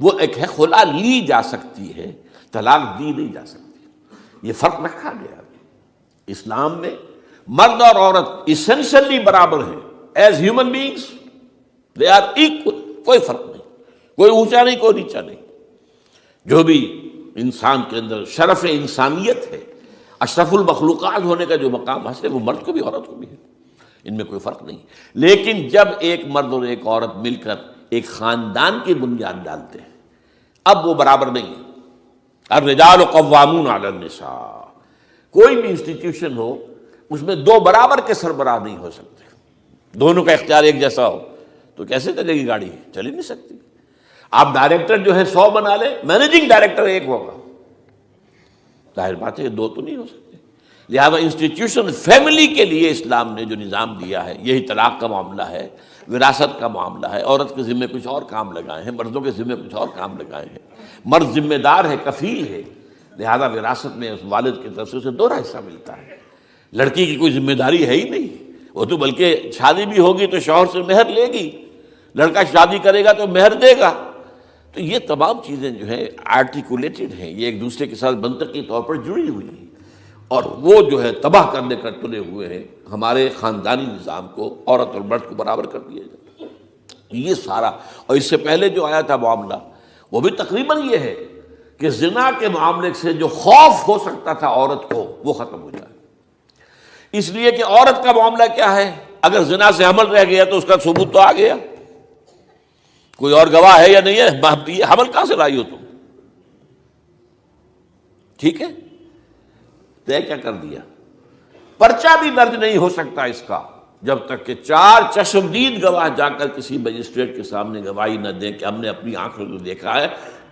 وہ ایک ہے خلا لی جا سکتی ہے، طلاق دی نہیں جا سکتی. یہ فرق رکھا گیا. اسلام میں مرد اور عورت اسینشلی برابر ہیں. As human beings they are equal. کوئی فرق نہیں، کوئی اونچا نہیں کوئی نیچا نہیں. جو بھی انسان کے اندر شرف انسانیت ہے، اشرف المخلوقات ہونے کا جو مقام حاصل ہے، وہ مرد کو بھی عورت کو بھی ہے. ان میں کوئی فرق نہیں. لیکن جب ایک مرد اور ایک عورت مل کر ایک خاندان کی بنیاد ڈالتے ہیں اب وہ برابر نہیں ہے. الرجال قوامون علی النساء. کوئی بھی انسٹیٹیوشن ہو اس میں دو برابر کے سربراہ نہیں ہو سکتے. دونوں کا اختیار ایک جیسا ہو تو کیسے چلے گی گاڑی؟ چل ہی نہیں سکتی. آپ ڈائریکٹر جو ہے 100 بنا لیں، مینیجنگ ڈائریکٹر ایک ہوگا. ظاہر بات ہے دو تو نہیں ہو سکتے. لہذا انسٹیٹیوشن فیملی کے لیے اسلام نے جو نظام دیا ہے، یہی طلاق کا معاملہ ہے، وراثت کا معاملہ ہے. عورت کے ذمے کچھ اور کام لگائے ہیں، مردوں کے ذمے کچھ اور کام لگائے ہیں. مرد ذمہ دار ہے، کفیل ہے، لہذا وراثت میں اس والد کی طرف سے اسے دوہرا حصہ ملتا ہے. لڑکی کی کوئی ذمہ داری ہے ہی نہیں. وہ تو بلکہ شادی بھی ہوگی تو شوہر سے مہر لے گی، لڑکا شادی کرے گا تو مہر دے گا. تو یہ تمام چیزیں جو ہیں آرٹیکولیٹڈ ہیں، یہ ایک دوسرے کے ساتھ منطقی طور پر جڑی ہوئی ہیں، اور وہ جو ہے تباہ کرنے کر تلے ہوئے ہیں ہمارے خاندانی نظام کو. عورت اور مرد کو برابر کر دیا جائے یہ سارا. اور اس سے پہلے جو آیا تھا معاملہ وہ بھی تقریباً یہ ہے کہ زنا کے معاملے سے جو خوف ہو سکتا تھا عورت کو وہ ختم ہو جائے. اس لیے کہ عورت کا معاملہ کیا ہے، اگر زنا سے حمل رہ گیا تو اس کا ثبوت تو آ گیا، کوئی اور گواہ ہے یا نہیں ہے، یہ حمل کہاں سے لائی ہو تم؟ ٹھیک ہے، طے کیا کر دیا. پرچہ بھی درج نہیں ہو سکتا اس کا جب تک کہ 4 چشمدید گواہ جا کر کسی مجسٹریٹ کے سامنے گواہی نہ دیں کہ ہم نے اپنی آنکھوں سے دیکھا ہے.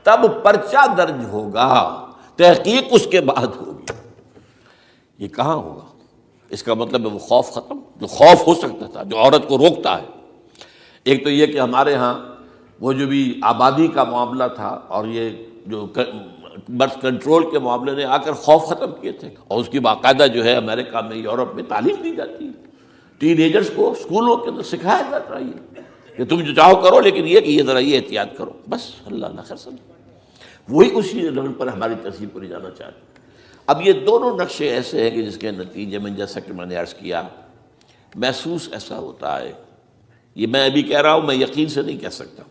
تب پرچہ درج ہوگا، تحقیق اس کے بعد ہوگی. یہ کہاں ہوگا؟ اس کا مطلب ہے وہ خوف ختم، جو خوف ہو سکتا تھا، جو عورت کو روکتا ہے. ایک تو یہ کہ ہمارے ہاں وہ جو بھی آبادی کا معاملہ تھا اور یہ جو برتھ کنٹرول کے معاملے نے آ کر خوف ختم کیے تھے، اور اس کی باقاعدہ جو ہے امریکہ میں، یورپ میں تعلیم دی جاتی ہے، ٹین ایجرز کو اسکولوں کے اندر سکھایا جاتا ہے کہ تم جو چاہو کرو، لیکن یہ کہ یہ ذرا یہ احتیاط کرو، بس اللہ نہ خیر سمجھ۔ وہی اسی رنگ پر ہماری تہذیب کو لے جانا چاہتے ہیں۔ اب یہ دونوں نقشے ایسے ہیں کہ جس کے نتیجے میں، جیسا کہ میں نے عرض کیا، محسوس ایسا ہوتا ہے، یہ میں ابھی کہہ رہا ہوں، میں یقین سے نہیں کہہ سکتا۔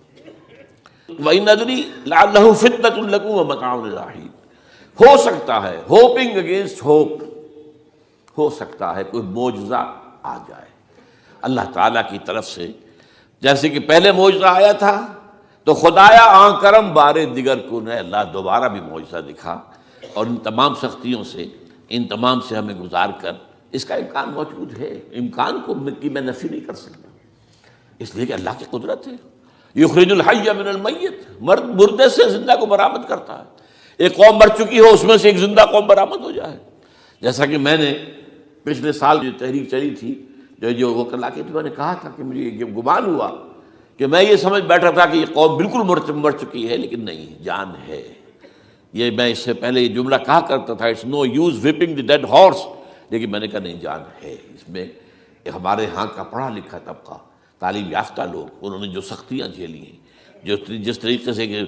وَإِنْ أَدْرِي لَعَلَّهُ فِتْنَةٌ لَكُمْ وَمَتَاعٌ إِلَىٰ حِينٍ، ہو سکتا ہے، ہوپنگ اگینسٹ ہوپ، ہو سکتا ہے کوئی معجزہ آ جائے اللہ تعالیٰ کی طرف سے، جیسے کہ پہلے معجزہ آیا تھا تو خدایا آن کرم بارے دیگر کن ہے، اللہ دوبارہ بھی معجزہ دکھا، اور ان تمام سختیوں سے، ان تمام سے ہمیں گزار کر، اس کا امکان موجود ہے، امکان کو میں نفی نہیں کر سکتا، اس لیے کہ اللہ کی قدرت ہے۔ یخرج الحی من المیت، مردے سے زندہ کو برآمد کرتا ہے۔ ایک قوم مر چکی ہو، اس میں سے ایک زندہ قوم برآمد ہو جائے، جیسا کہ میں نے پچھلے سال جو تحریک چلی تھی، جو وہ کلا کے، تو میں نے کہا تھا کہ مجھے یہ گمان ہوا کہ میں یہ سمجھ بیٹھا تھا کہ یہ قوم بالکل مر چکی ہے، لیکن نہیں، جان ہے۔ یہ میں اس سے پہلے یہ جملہ کہا کرتا تھا، it's no use whipping the dead horse, لیکن میں نے کہا نہیں، جان ہے اس میں۔ ہمارے ہاں کا پڑھا لکھا طبقہ، تعلیم یافتہ لوگ، انہوں نے جو سختیاں جھیلی ہیں، جس طریقے سے کہ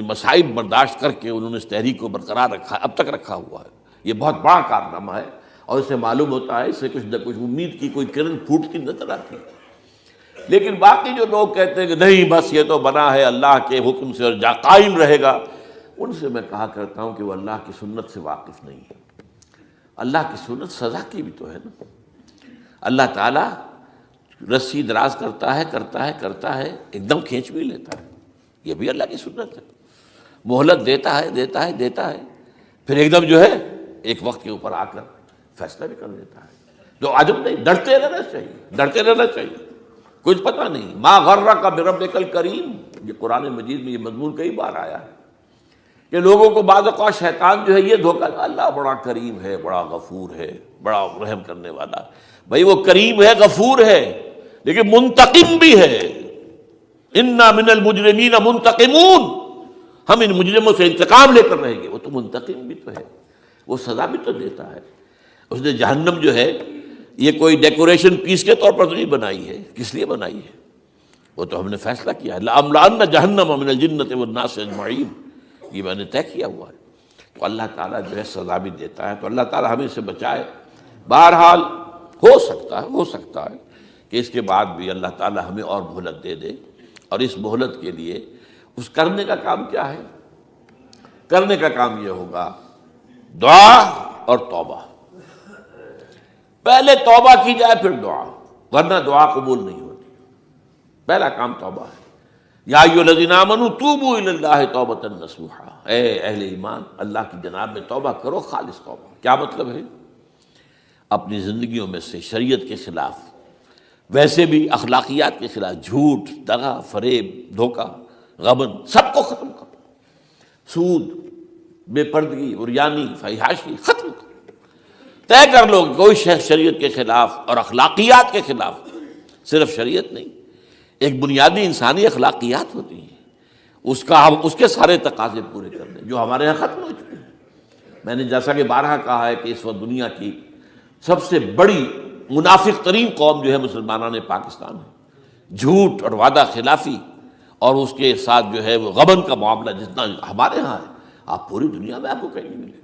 مصائب برداشت کر کے انہوں نے اس تحریک کو برقرار رکھا، اب تک رکھا ہوا ہے، یہ بہت بڑا کارنامہ ہے، اور اس سے معلوم ہوتا ہے، اس سے کچھ نہ کچھ امید کی کوئی کرن پھوٹتی نظر آتی ہے۔ لیکن باقی جو لوگ کہتے ہیں کہ نہیں، بس یہ تو بنا ہے اللہ کے حکم سے اور جا قائم رہے گا، ان سے میں کہا کرتا ہوں کہ وہ اللہ کی سنت سے واقف نہیں ہے۔ اللہ کی سنت سزا کی بھی تو ہے نا۔ اللہ تعالیٰ رسی دراز کرتا ہے، ایک دم کھینچ بھی لیتا ہے، یہ بھی اللہ کی سنت ہے۔ مہلت دیتا ہے، پھر ایک دم جو ہے ایک وقت کے اوپر آ کر فیصلہ بھی کر دیتا ہے۔ جو عجب نہیں، ڈرتے رہنا چاہیے، کچھ پتہ نہیں۔ ما غرک بربک الکریم، یہ قرآن مجید میں یہ مضمون کئی بار آیا ہے کہ لوگوں کو بعض اوقات شیطان جو ہے یہ دھوکہ، اللہ بڑا کریم ہے، بڑا غفور ہے، بڑا رحم کرنے والا۔ بھائی وہ کریم ہے، غفور ہے، لیکن منتقم بھی ہے۔ انا من المجرمین منتقمون، ہم ان مجرموں سے انتقام لے کر رہیں گے۔ وہ تو منتقم بھی تو ہے، وہ سزا بھی تو دیتا ہے۔ اس نے جہنم جو ہے یہ کوئی ڈیکوریشن پیس کے طور پر تو نہیں بنائی ہے، کس لیے بنائی ہے؟ وہ تو ہم نے فیصلہ کیا ہے، لَأَمْلَأَنَّ جَهَنَّمَ مِنَ الْجِنَّةِ وَالنَّاسِ أَجْمَعِينَ، یہ میں نے طے کیا ہوا ہے۔ تو اللہ تعالیٰ جو ہے سزا بھی دیتا ہے، تو اللہ تعالیٰ ہمیں سے بچائے۔ بہرحال ہو سکتا ہے کہ اس کے بعد بھی اللہ تعالیٰ ہمیں اور مہلت دے دے، اور اس مہلت کے لیے اس کرنے کا کام کیا ہے؟ کرنے کا کام یہ ہوگا دعا اور توبہ۔ پہلے توبہ کی جائے پھر دعا، ورنہ دعا قبول نہیں ہوتی۔ پہلا کام توبہ ہے۔ یا ایھا الذین آمنوا توبوا الی اللہ توبۃ نصوحا، اے اہل ایمان، اللہ کی جناب میں توبہ کرو، خالص توبہ۔ کیا مطلب ہے؟ اپنی زندگیوں میں سے شریعت کے خلاف، ویسے بھی اخلاقیات کے خلاف، جھوٹ، دغا، فریب، دھوکہ، غبن، سب کو ختم کرو۔ سود، بے پردگی، عریانی، فحاشی، ختم کرو۔ طے کر لو کہ کوئی شخص شریعت کے خلاف اور اخلاقیات کے خلاف، صرف شریعت نہیں، ایک بنیادی انسانی اخلاقیات ہوتی ہیں، اس کے سارے تقاضے پورے کر دیں جو ہمارے یہاں ختم ہو چکے ہیں۔ میں نے جیسا کہ بارہا کہا ہے کہ اس وقت دنیا کی سب سے بڑی منافق ترین قوم جو ہے مسلمانان پاکستان ہے۔ جھوٹ اور وعدہ خلافی، اور اس کے ساتھ جو ہے وہ غبن کا معاملہ جتنا ہمارے ہاں ہے، آپ پوری دنیا میں آپ کو کہیں نہیں ملے۔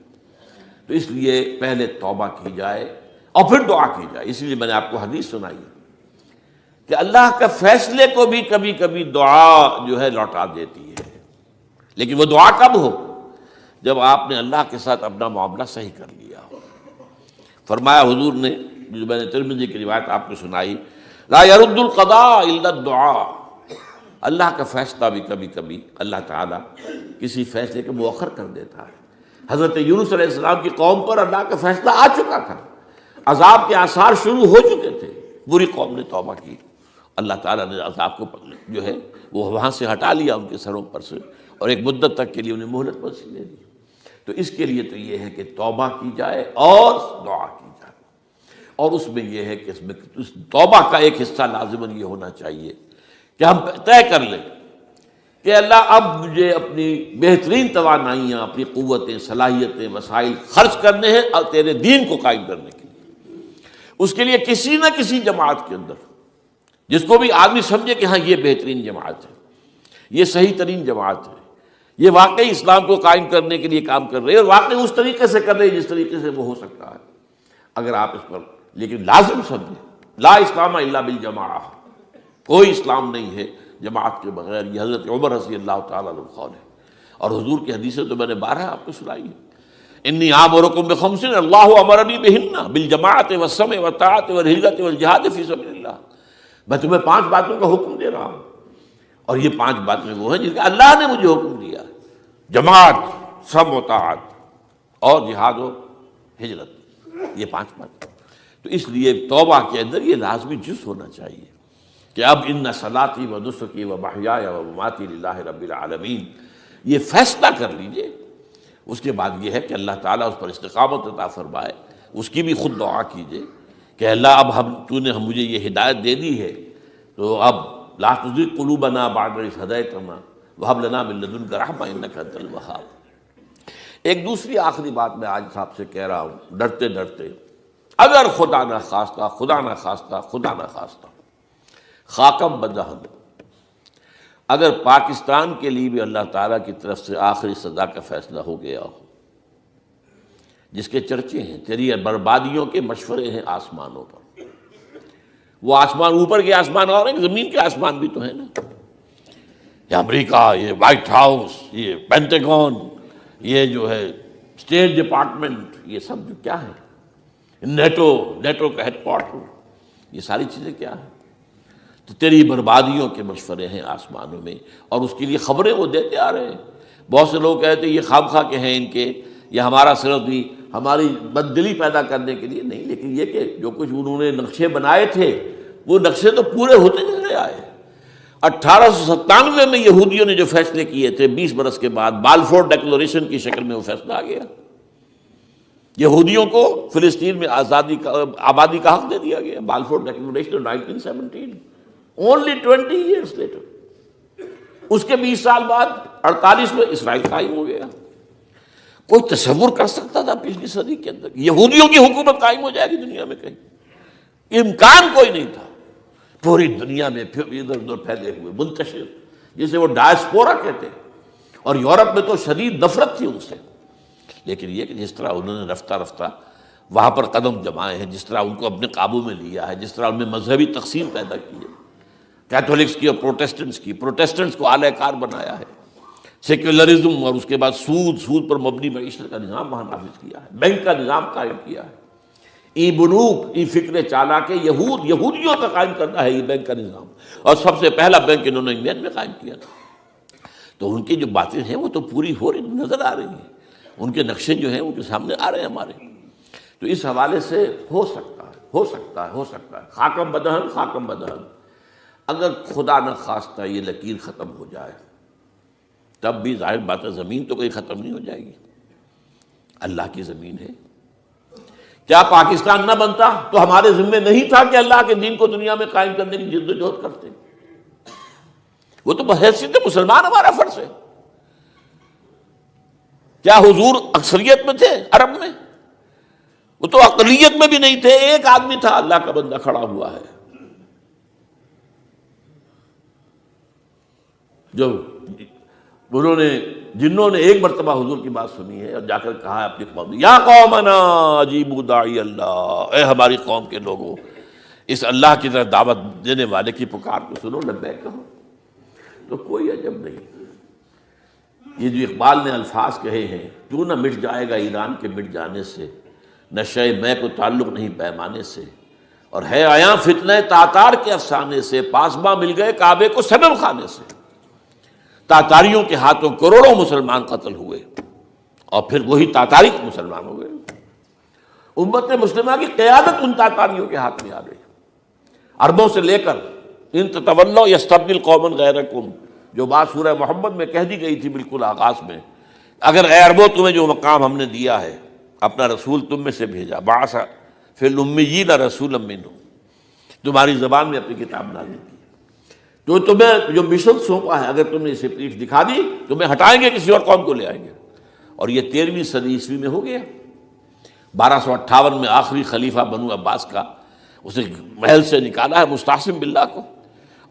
تو اس لیے پہلے توبہ کی جائے اور پھر دعا کی جائے۔ اس لیے میں نے آپ کو حدیث سنائی ہے کہ اللہ کا فیصلے کو بھی کبھی کبھی دعا جو ہے لوٹا دیتی ہے، لیکن وہ دعا کب ہو؟ جب آپ نے اللہ کے ساتھ اپنا معاملہ صحیح کر لیا ہو۔ فرمایا حضور نے، جو میں نے ترمذی کی روایت آپ کو سنائی، لا يرد القضاء الا الدعاء، اللہ کا فیصلہ بھی کبھی کبھی اللہ تعالیٰ کسی فیصلے کو مؤخر کر دیتا ہے۔ حضرت یونس علیہ السلام کی قوم پر اللہ کا فیصلہ آ چکا تھا، عذاب کے آثار شروع ہو چکے تھے، بری قوم نے توبہ کی، اللہ تعالیٰ نے عذاب کو جو ہے وہ وہاں سے ہٹا لیا ان کے سروں پر سے، اور ایک مدت تک کے لیے انہیں مہلت وسیع دے دی۔ تو اس کے لیے تو یہ ہے کہ توبہ کی جائے اور دعا کی جائے، اور اس میں یہ ہے کہ اس میں توبہ کا ایک حصہ لازماً یہ ہونا چاہیے کہ ہم طے کر لیں کہ اللہ اب مجھے اپنی بہترین توانائیاں، اپنی قوتیں، صلاحیتیں، وسائل خرچ کرنے ہیں اور تیرے دین کو قائم کرنے کے لیے۔ اس کے لیے کسی نہ کسی جماعت کے اندر، جس کو بھی آدمی سمجھے کہ ہاں یہ بہترین جماعت ہے، یہ صحیح ترین جماعت ہے، یہ واقعی اسلام کو قائم کرنے کے لیے کام کر رہے ہیں اور واقعی اس طریقے سے کر رہے ہیں جس طریقے سے وہ ہو سکتا ہے، اگر آپ اس پر لیکن لازم سمجھیں لا اسلام الا بالجماعہ، کوئی اسلام نہیں ہے جماعت کے بغیر۔ یہ حضرت عمر رضی اللہ تعالیٰ عنہ قول ہے، اور حضور کی حدیثیں تو میں نے 12 آپ کو سنائی ہے۔ انی آمرکم بخمس اللہ امرنی بہن بالجماعت والسمع والطاعت والہجرۃ والجہاد فی سبیل اللہ، میں تمہیں 5 باتوں کا حکم دے رہا ہوں، اور یہ 5 باتیں وہ ہیں جن کا اللہ نے مجھے حکم دیا ہے، جماعت، سمع و طاعت اور جہاد و ہجرت، یہ 5 باتیں۔ تو اس لیے توبہ کے اندر یہ لازمی جز ہونا چاہیے کہ اب ان صلاتی و نسکی و محیای و مماتی للہ رب العالمین، یہ فیصلہ کر لیجئے۔ اس کے بعد یہ ہے کہ اللہ تعالیٰ اس پر استقامت عطا فرمائے، اس کی بھی خود دعا کیجئے کہ اللہ اب تو نے مجھے یہ ہدایت دے دی ہے، تو اب لا تزغ قلوبنا بعد اذ ہدیتنا وہب لنا من لدنک رحمۃ انک انت الوہاب۔ ایک دوسری آخری بات میں آج صاحب سے کہہ رہا ہوں، ڈرتے ڈرتے، اگر خدا نہ خواستہ، خدا نہ خواستہ، خدا نہ خواستہ، خاکم بدہن، اگر پاکستان کے لیے بھی اللہ تعالیٰ کی طرف سے آخری سزا کا فیصلہ ہو گیا ہو، جس کے چرچے ہیں، تیری بربادیوں کے مشورے ہیں آسمانوں پر، وہ آسمان اوپر کے آسمان اور ہیں، زمین کے آسمان بھی تو ہیں نا، یہ امریکہ، یہ وائٹ ہاؤس، یہ پینٹاگون، یہ جو ہے اسٹیٹ ڈپارٹمنٹ، یہ سب جو کیا ہے، نیٹو کا ہیڈ کوارٹر، یہ ساری چیزیں کیا ہیں؟ تو تیری بربادیوں کے مشورے ہیں آسمانوں میں، اور اس کے لیے خبریں وہ دیتے آ رہے ہیں۔ بہت سے لوگ کہتے ہیں یہ خام خواہ کے ہیں ان کے، یہ ہمارا صرف بھی ہماری بددلی پیدا کرنے کے لیے نہیں، لیکن یہ کہ جو کچھ انہوں نے نقشے بنائے تھے وہ نقشے تو پورے ہوتے چلے آئے۔ 1897 میں یہودیوں نے جو فیصلے کیے تھے، 20 برس کے بعد بالفور ڈیکلریشن کی شکل میں وہ فیصلہ آ گیا، یہودیوں کو فلسطین میں آبادی کا حق دے دیا گیا، Balfour declaration 1917، only 20 years later۔ اس کے 20 سال بعد 48 میں اسرائیل قائم ہو گیا۔ کوئی تصور کر سکتا تھا پچھلی صدی کے اندر یہودیوں کی حکومت قائم ہو جائے گی دنیا میں؟ کہیں امکان کوئی نہیں تھا۔ پوری دنیا میں پھر ادھر ادھر پھیلے ہوئے، منتشر، جسے وہ ڈائسپورا کہتے ہیں، اور یورپ میں تو شدید نفرت تھی ان سے، لیکن یہ کہ جس طرح انہوں نے رفتہ رفتہ وہاں پر قدم جمائے ہیں، جس طرح ان کو اپنے قابو میں لیا ہے، جس طرح ان میں مذہبی تقسیم پیدا کی ہے، کیتھولکس کی اور پروٹیسٹنٹس کو اعلی کار بنایا ہے، سیکولرزم اور اس کے بعد سود پر مبنی معیشت کا نظام وہاں نافذ کیا ہے، بینک کا نظام قائم کیا ہے، ای بنوک، ای فکر چالاک یہودیوں کا قائم کرنا ہے یہ بینک کا نظام، اور سب سے پہلا بینک انہوں نے انگلینڈ میں قائم کیا تھا۔ تو ان کی جو باتیں ہیں وہ تو پوری ہو رہی نظر آ رہی ہیں، ان کے نقشے جو ہیں ان کے سامنے آ رہے ہیں ہمارے۔ تو اس حوالے سے ہو سکتا ہے خاکم بدہن، اگر خدا نہ خواستہ یہ لکیر ختم ہو جائے، تب بھی ظاہر بات ہے زمین تو کوئی ختم نہیں ہو جائے گی، اللہ کی زمین ہے۔ کیا پاکستان نہ بنتا تو ہمارے ذمے نہیں تھا کہ اللہ کے دین کو دنیا میں قائم کرنے کی جد و جہد کرتے؟ وہ تو بحیثیت مسلمان ہمارا فرض ہے۔ کیا حضور اکثریت میں تھے عرب میں؟ وہ تو اقلیت میں بھی نہیں تھے، ایک آدمی تھا اللہ کا بندہ کھڑا ہوا ہے، جو جنہوں نے ایک مرتبہ حضور کی بات سنی ہے اور جا کر کہا ہے اپنی قوم، یا قومنا اجیبوا داعی اللہ، اے ہماری قوم کے لوگوں، اس اللہ کی طرف دعوت دینے والے کی پکار کو سنو، لبیک کہو۔ تو کوئی عجب نہیں، یہ جو اقبال نے الفاظ کہے ہیں، تو نہ مٹ جائے گا ایران کے مٹ جانے سے، نشے میں کو تعلق نہیں پیمانے سے، اور ہے آیا فتنہ تاتار کے افسانے سے، پاسباں مل گئے کعبے کو صنم خانے سے۔ تاتاریوں کے ہاتھوں کروڑوں مسلمان قتل ہوئے، اور پھر وہی تاتاری مسلمان ہو گئے۔ امت مسلمہ کی قیادت ان تاتاریوں کے ہاتھ میں آ گئی، عربوں سے لے کر ان تتولوا یستبدل قوما غیرکم، جو بات سورہ محمد میں کہہ دی گئی تھی بالکل آغاز میں، اگر اے عربوں تمہیں جو مقام ہم نے دیا ہے، اپنا رسول تم میں سے بھیجا، بعث فی الامیین رسولا منہم، تمہاری زبان میں اپنی کتاب نازل کی، تو تمہیں جو مشن سونپا ہے، اگر تم نے اسے پیٹھ دکھا دی، تمہیں ہٹائیں گے، کسی اور قوم کو لے آئیں گے۔ اور یہ 13ویں صدی عیسوی میں ہو گیا۔ 1258 میں آخری خلیفہ بنو عباس کا اسے محل سے نکالا ہے مستعصم باللہ کو،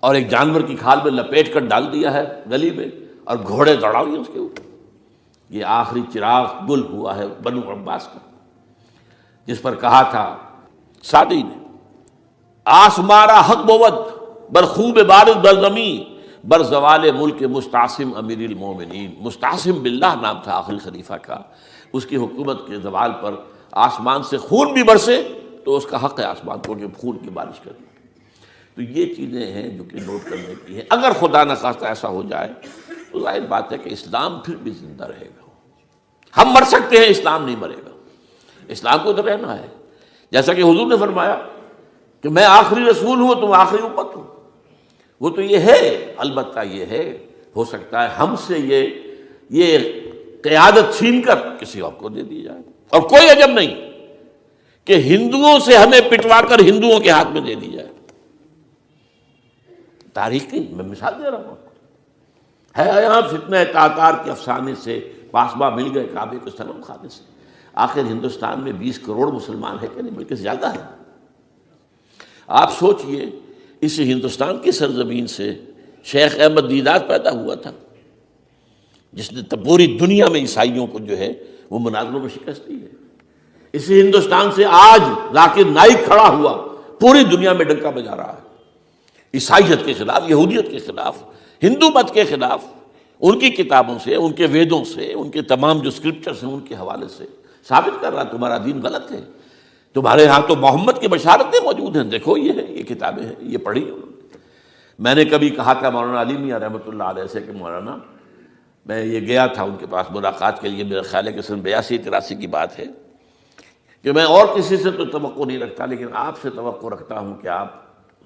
اور ایک جانور کی کھال میں لپیٹ کر ڈال دیا ہے گلی میں، اور گھوڑے دوڑا دیے اس کے اوپر۔ یہ آخری چراغ گل ہوا ہے بنو عباس کا، جس پر کہا تھا سعدی نے، آسمارا حق بود بر خوب بارد بر زمین بر زوال ملک مستعصم امیر المومنین۔ مستعصم باللہ نام تھا آخری خلیفہ کا۔ اس کی حکومت کے زوال پر آسمان سے خون بھی برسے تو اس کا حق ہے آسمان کو کہ خون کی بارش کرے۔ تو یہ چیزیں ہیں جو کہ نوٹ کرنے کی ہیں۔ اگر خدا نخواستہ ایسا ہو جائے تو ظاہر بات ہے کہ اسلام پھر بھی زندہ رہے گا۔ ہم مر سکتے ہیں، اسلام نہیں مرے گا۔ اسلام کو تو رہنا ہے، جیسا کہ حضور نے فرمایا کہ میں آخری رسول ہوں، تم آخری امت ہو۔ وہ تو یہ ہے، البتہ یہ ہے ہو سکتا ہے ہم سے یہ قیادت چھین کر کسی اور کو دے دی جائے، اور کوئی عجب نہیں کہ ہندوؤں سے ہمیں پٹوا کر ہندوؤں کے ہاتھ میں دے دی جائے۔ تاریخ کی میں مثال دے رہا ہوں، ہے یہاں فتنہ تاتار کے افسانے سے پاسباں مل گئے کعبے کے صنم خانے سے۔ آخر ہندوستان میں 20 کروڑ مسلمان ہے کہ نہیں، بلکہ زیادہ ہے۔ آپ سوچئے اس ہندوستان کی سرزمین سے شیخ احمد دیدات پیدا ہوا تھا، جس نے پوری دنیا میں عیسائیوں کو جو ہے وہ مناظروں میں شکست دی ہے۔ اسی ہندوستان سے آج ذاکر نائک کھڑا ہوا، پوری دنیا میں ڈنکا بجا رہا ہے، عیسائیت کے خلاف، یہودیت کے خلاف، ہندو مت کے خلاف، ان کی کتابوں سے، ان کے ویدوں سے، ان کے تمام جو اسکرپچرز ہیں ان کے حوالے سے ثابت کر رہا تمہارا دین غلط ہے۔ تمہارے ہاں تو محمد کی بشارتیں موجود ہیں، دیکھو یہ ہے، یہ کتابیں ہیں، یہ پڑھی انہوں نے۔ میں نے کبھی کہا تھا مولانا علی میاں رحمۃ اللہ علیہ سے کہ مولانا، میں یہ گیا تھا ان کے پاس ملاقات کے لیے، میرا خیال ہے کہ سن 82-83 کی بات ہے، کہ میں اور کسی سے تو توقع نہیں رکھتا، لیکن آپ سے توقع رکھتا ہوں کہ آپ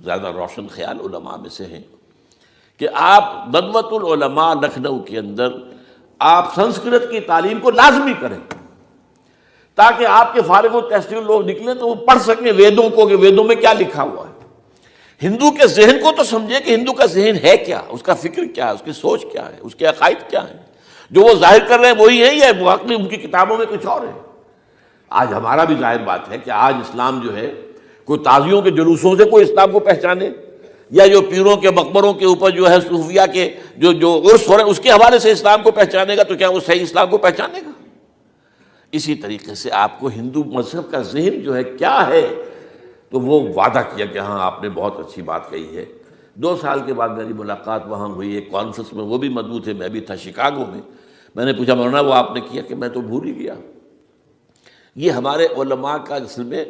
زیادہ روشن خیال علماء میں سے ہیں، کہ آپ ندوۃ العلماء لکھنؤ کے اندر آپ سنسکرت کی تعلیم کو لازمی کریں، تاکہ آپ کے فارغ التحصیل لوگ نکلیں تو وہ پڑھ سکیں ویدوں کو کہ ویدوں میں کیا لکھا ہوا ہے۔ ہندو کے ذہن کو تو سمجھے کہ ہندو کا ذہن ہے کیا، اس کا فکر کیا ہے، اس کی سوچ کیا ہے، اس کے عقائد کیا ہیں، جو وہ ظاہر کر رہے ہیں وہی ہے یا واقعی ان کی کتابوں میں کچھ اور ہے۔ آج ہمارا بھی ظاہر بات ہے کہ آج اسلام جو ہے، کوئی تازیوں کے جلوسوں سے کوئی اسلام کو پہچانے، یا جو پیروں کے مقبروں کے اوپر جو ہے صوفیہ کے جو عرس ہو رہے ہیں اس کے حوالے سے اسلام کو پہچانے گا، تو کیا وہ صحیح اسلام کو پہچانے گا؟ اسی طریقے سے آپ کو ہندو مذہب کا ذہن جو ہے کیا ہے، تو وہ وعدہ کیا کہ ہاں آپ نے بہت اچھی بات کہی ہے۔ 2 سال کے بعد میری ملاقات وہاں ہوئی ایک کانفرنس میں، وہ بھی مضبوط ہے، میں بھی تھا شکاگو میں۔ میں نے پوچھا مولانا وہ آپ نے کیا؟ کہ میں تو بھول ہی گیا۔ یہ ہمارے علماء کا اصل میں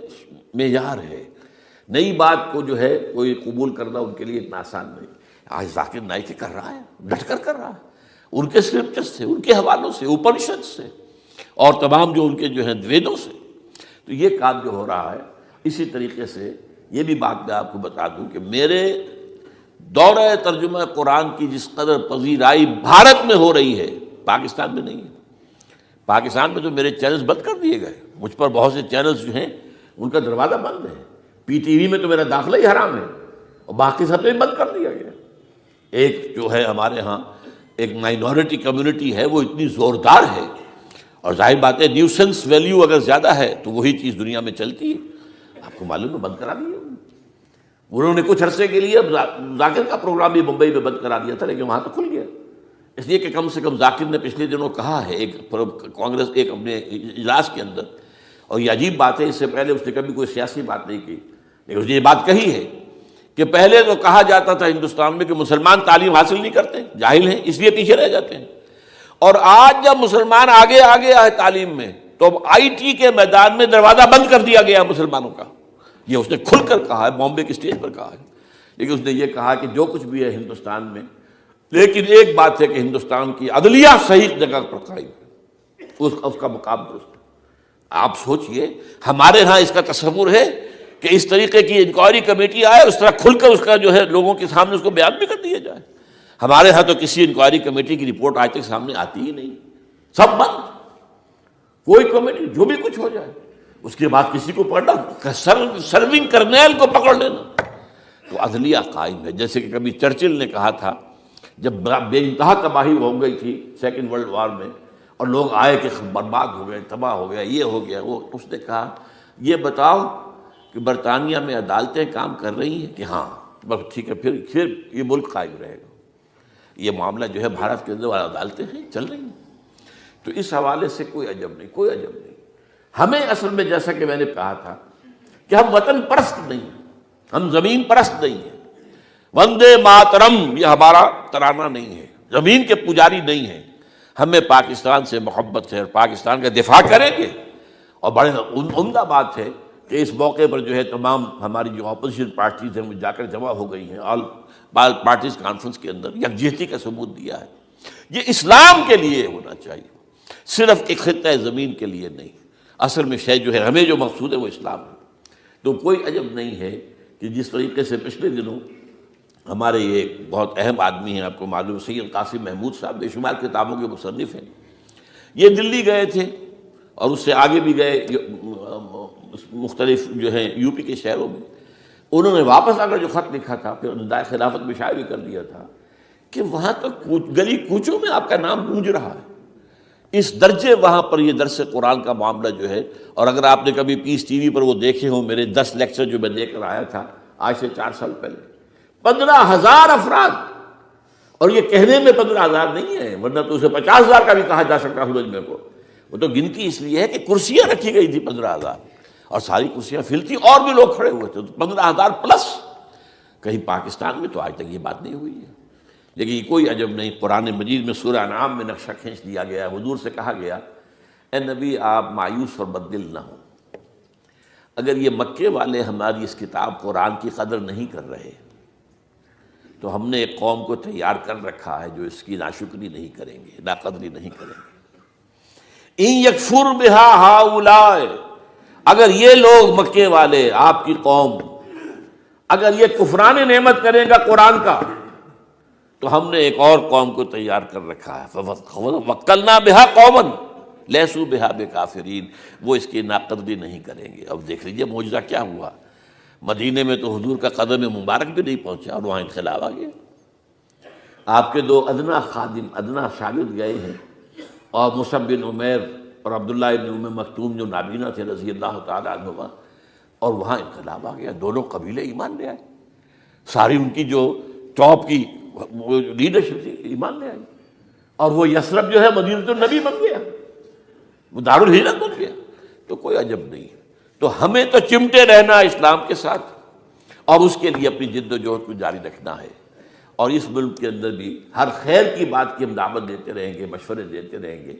معیار ہے، نئی بات کو جو ہے کوئی قبول کرنا ان کے لیے اتنا آسان نہیں۔ آج ذاکر نائک کر رہا ہے، ڈٹ کر کر رہا ہے، ان کے اسکرپچر سے، ان کے حوالوں سے، اپنشد سے، اور تمام جو ان کے جو ہیں ویدوں سے۔ تو یہ کام جو ہو رہا ہے، اسی طریقے سے یہ بھی بات میں آپ کو بتا دوں کہ میرے دورہ ترجمہ قرآن کی جس قدر پذیرائی بھارت میں ہو رہی ہے، پاکستان میں نہیں ہے۔ پاکستان میں تو میرے چینلز بند کر دیے گئے، مجھ پر بہت سے چینلز جو ہیں ان کا دروازہ بند ہے، پی ٹی وی میں تو میرا داخلہ ہی حرام ہے، اور باقی سب سے بند کر دیا گیا۔ ایک جو ہے ہمارے ہاں ایک مائنورٹی کمیونٹی ہے، وہ اتنی زوردار ہے، اور ظاہر بات ہے نیوسنس ویلیو اگر زیادہ ہے تو وہی چیز دنیا میں چلتی ہے۔ آپ کو معلوم ہے بند کرا دیا انہوں نے کچھ عرصے کے لیے۔ اب ذاکر کا پروگرام بھی ممبئی میں بند کرا دیا تھا، لیکن وہاں تو کھل گیا، اس لیے کہ کم سے کم ذاکر نے پچھلے دنوں کہا ہے ایک کانگریس ایک اپنے اجلاس کے اندر، اور یہ عجیب بات ہے، اس سے پہلے اس نے کبھی کوئی سیاسی بات نہیں کی، لیکن اس نے یہ بات کہی ہے کہ پہلے تو کہا جاتا تھا ہندوستان میں کہ مسلمان تعلیم حاصل نہیں کرتے، جاہل ہیں، اس لیے پیچھے رہ جاتے ہیں، اور آج جب مسلمان آگے ہے تعلیم میں، تو اب آئی ٹی کے میدان میں دروازہ بند کر دیا گیا مسلمانوں کا۔ یہ اس نے کھل کر کہا ہے، بامبے کی اسٹیج پر کہا ہے، لیکن اس نے یہ کہا کہ جو کچھ بھی ہے ہندوستان میں، لیکن ایک بات ہے کہ ہندوستان کی عدلیہ صحیح جگہ پر قائم ہے، اس کا مقام درست ہے۔ آپ سوچئے ہمارے ہاں اس کا تصور ہے کہ اس طریقے کی انکوائری کمیٹی آئے، اس طرح کھل کر اس کا جو ہے لوگوں کے سامنے اس کو بیان بھی کر دیا جائے۔ ہمارے ہاں تو کسی انکوائری کمیٹی کی رپورٹ آج تک سامنے آتی ہی نہیں، سب بند۔ کوئی کمیٹی جو بھی کچھ ہو جائے، اس کے بعد کسی کو پکڑنا، سرونگ کرنیل کو پکڑ لینا، تو عدلیہ قائم ہے. جیسے کہ کبھی چرچل نے کہا تھا جب بے انتہا تباہی ہو گئی تھی سیکنڈ ورلڈ وار میں اور لوگ آئے کہ برباد ہو گئے، تباہ ہو گیا، یہ ہو گیا وہ، اس نے کہا یہ بتاؤ کہ برطانیہ میں عدالتیں کام کر رہی ہیں کہ ہاں، بس ٹھیک ہے، پھر یہ ملک قائم رہے گا. یہ معاملہ جو ہے بھارت کے اندر عدالتیں ہیں چل رہی ہیں. تو اس حوالے سے کوئی عجب نہیں، کوئی عجب نہیں. ہمیں اصل میں جیسا کہ میں نے کہا تھا کہ ہم وطن پرست نہیں ہیں، ہم زمین پرست نہیں ہیں. وندے ماترم یہ ہمارا ترانہ نہیں ہے، زمین کے پجاری نہیں ہیں. ہمیں پاکستان سے محبت ہے اور پاکستان کا دفاع کریں گے. اور بڑے عمدہ بات ہے کہ اس موقع پر جو ہے تمام ہماری جو اپوزیشن پارٹیز ہیں وہ جا کر جمع ہو گئی ہیں، آل پارٹیز کانفرنس کے اندر یکجہتی کا ثبوت دیا ہے. یہ اسلام کے لیے ہونا چاہیے، صرف ایک خطہ زمین کے لیے نہیں. اصل میں شے جو ہے ہمیں جو مقصود ہے وہ اسلام ہے. تو کوئی عجب نہیں ہے کہ جس طریقے سے پچھلے دنوں ہمارے یہ بہت اہم آدمی ہیں، آپ کو معلوم سید قاسم محمود صاحب بے شمار کتابوں کے مصنف ہیں، یہ دلی گئے تھے اور اس سے آگے بھی گئے مختلف جو ہیں یو پی کے شہروں میں. انہوں نے واپس آ کر جو خط لکھا تھا پھر ندائے خلافت میں شائع بھی کر دیا تھا کہ وہاں تو گلی کوچوں میں آپ کا نام گونج رہا ہے. اس درجے وہاں پر یہ درس قرآن کا معاملہ جو ہے. اور اگر آپ نے کبھی پیس ٹی وی پر وہ دیکھے ہوں میرے 10 لیکچر جو میں دے کر آیا تھا آج سے 4 سال پہلے، 15,000 افراد. اور یہ کہنے میں 15,000 نہیں ہے، ورنہ تو اسے 50,000 کا بھی کہا جا سکتا ہے مجمع کو. وہ تو گنتی اس لیے ہے کہ کرسیاں رکھی گئی تھی 15,000 اور ساری کرسیاں فل تھی اور بھی لوگ کھڑے ہوئے تھے، تو 15,000 پلس. کہیں پاکستان میں تو آج تک یہ بات نہیں ہوئی ہے. لیکن یہ کوئی عجب نہیں، قرآن مجید میں سورہ انعام میں نقشہ کھینچ دیا گیا ہے. حضور سے کہا گیا اے نبی آپ مایوس اور بددل نہ ہوں. اگر یہ مکے والے ہماری اس کتاب قرآن کی قدر نہیں کر رہے تو ہم نے ایک قوم کو تیار کر رکھا ہے جو اس کی ناشکری نہیں کریں گے، ناقدری نہیں کریں گے. ان یکفر بہا ہؤلاء، اگر یہ لوگ مکے والے آپ کی قوم اگر یہ کفران نعمت کرے گا قرآن کا تو ہم نے ایک اور قوم کو تیار کر رکھا ہے. وَوَكَّلْنَا بِهَا قَوْمًا لَيْسُوا بِهَا بِكَافِرِينَ، وہ اس کی ناقدری نہیں کریں گے. اب دیکھ لیجیے معجزہ کیا ہوا. مدینے میں تو حضور کا قدم مبارک بھی نہیں پہنچا اور وہاں انقلاب آ گیا. آپ کے 2 ادنا خادم، ادنا شاگرد گئے ہیں، اور مصعب بن عمیر اور عبداللہ بن ام مکتوم جو نابینا تھے رضی اللہ تعالیٰ عنہما، اور وہاں انقلاب آ گیا. دونوں قبیلے ایمان لے آئے، ساری ان کی جو ٹاپ کی لیڈرشپ تھی ایمان لے آئی. اور وہ یثرب جو ہے مدینۃ النبی بن گیا، وہ دارالہجرت بن گیا. تو کوئی عجب نہیں. تو ہمیں تو چمٹے رہنا اسلام کے ساتھ اور اس کے لیے اپنی جد و جہد کو جاری رکھنا ہے. اور اس ملک کے اندر بھی ہر خیر کی بات کی ہم دعوت دیتے رہیں گے، مشورے دیتے رہیں گے.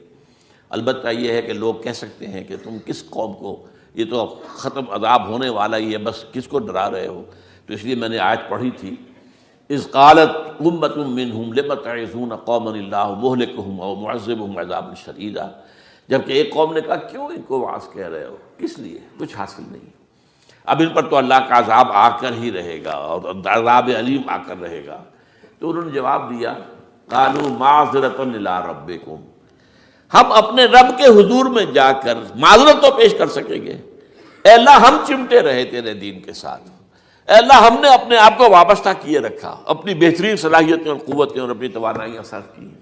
البتہ یہ ہے کہ لوگ کہہ سکتے ہیں کہ تم کس قوم کو، یہ تو ختم عذاب ہونے والا ہی ہے، بس کس کو ڈرا رہے ہو. تو اس لیے میں نے آیت پڑھی تھی اذ قالت امۃ منہم لم تعظون قوما اللہ مہلکہم او معذبہم عذابا شدیدا. جبکہ ایک قوم نے کہا کیوں ان کو واعظ کہہ رہے ہو، کس لیے، کچھ حاصل نہیں. اب ان پر تو اللہ کا عذاب آ کر ہی رہے گا اور عذاب علیم آ کر رہے گا. تو انہوں نے جواب دیا قالوا معذرۃ الی ربکم، ہم اپنے رب کے حضور میں جا کر معذرت تو پیش کر سکیں گے. اے اللہ ہم چمٹے رہے تیرے دین کے ساتھ، اے اللہ ہم نے اپنے آپ کو وابستہ کیے رکھا، اپنی بہترین صلاحیتیں اور قوتیں اور اپنی توانائیاں صرف کی ہیں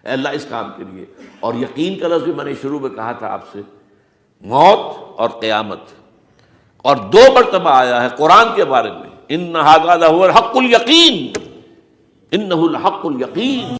اے اللہ اس کام کے لیے. اور یقین کا لفظ بھی میں نے شروع میں کہا تھا آپ سے، موت اور قیامت، اور 2 مرتبہ آیا ہے قرآن کے بارے میں ان ھذا لھو الحق الیقین، انہ الحق الیقین.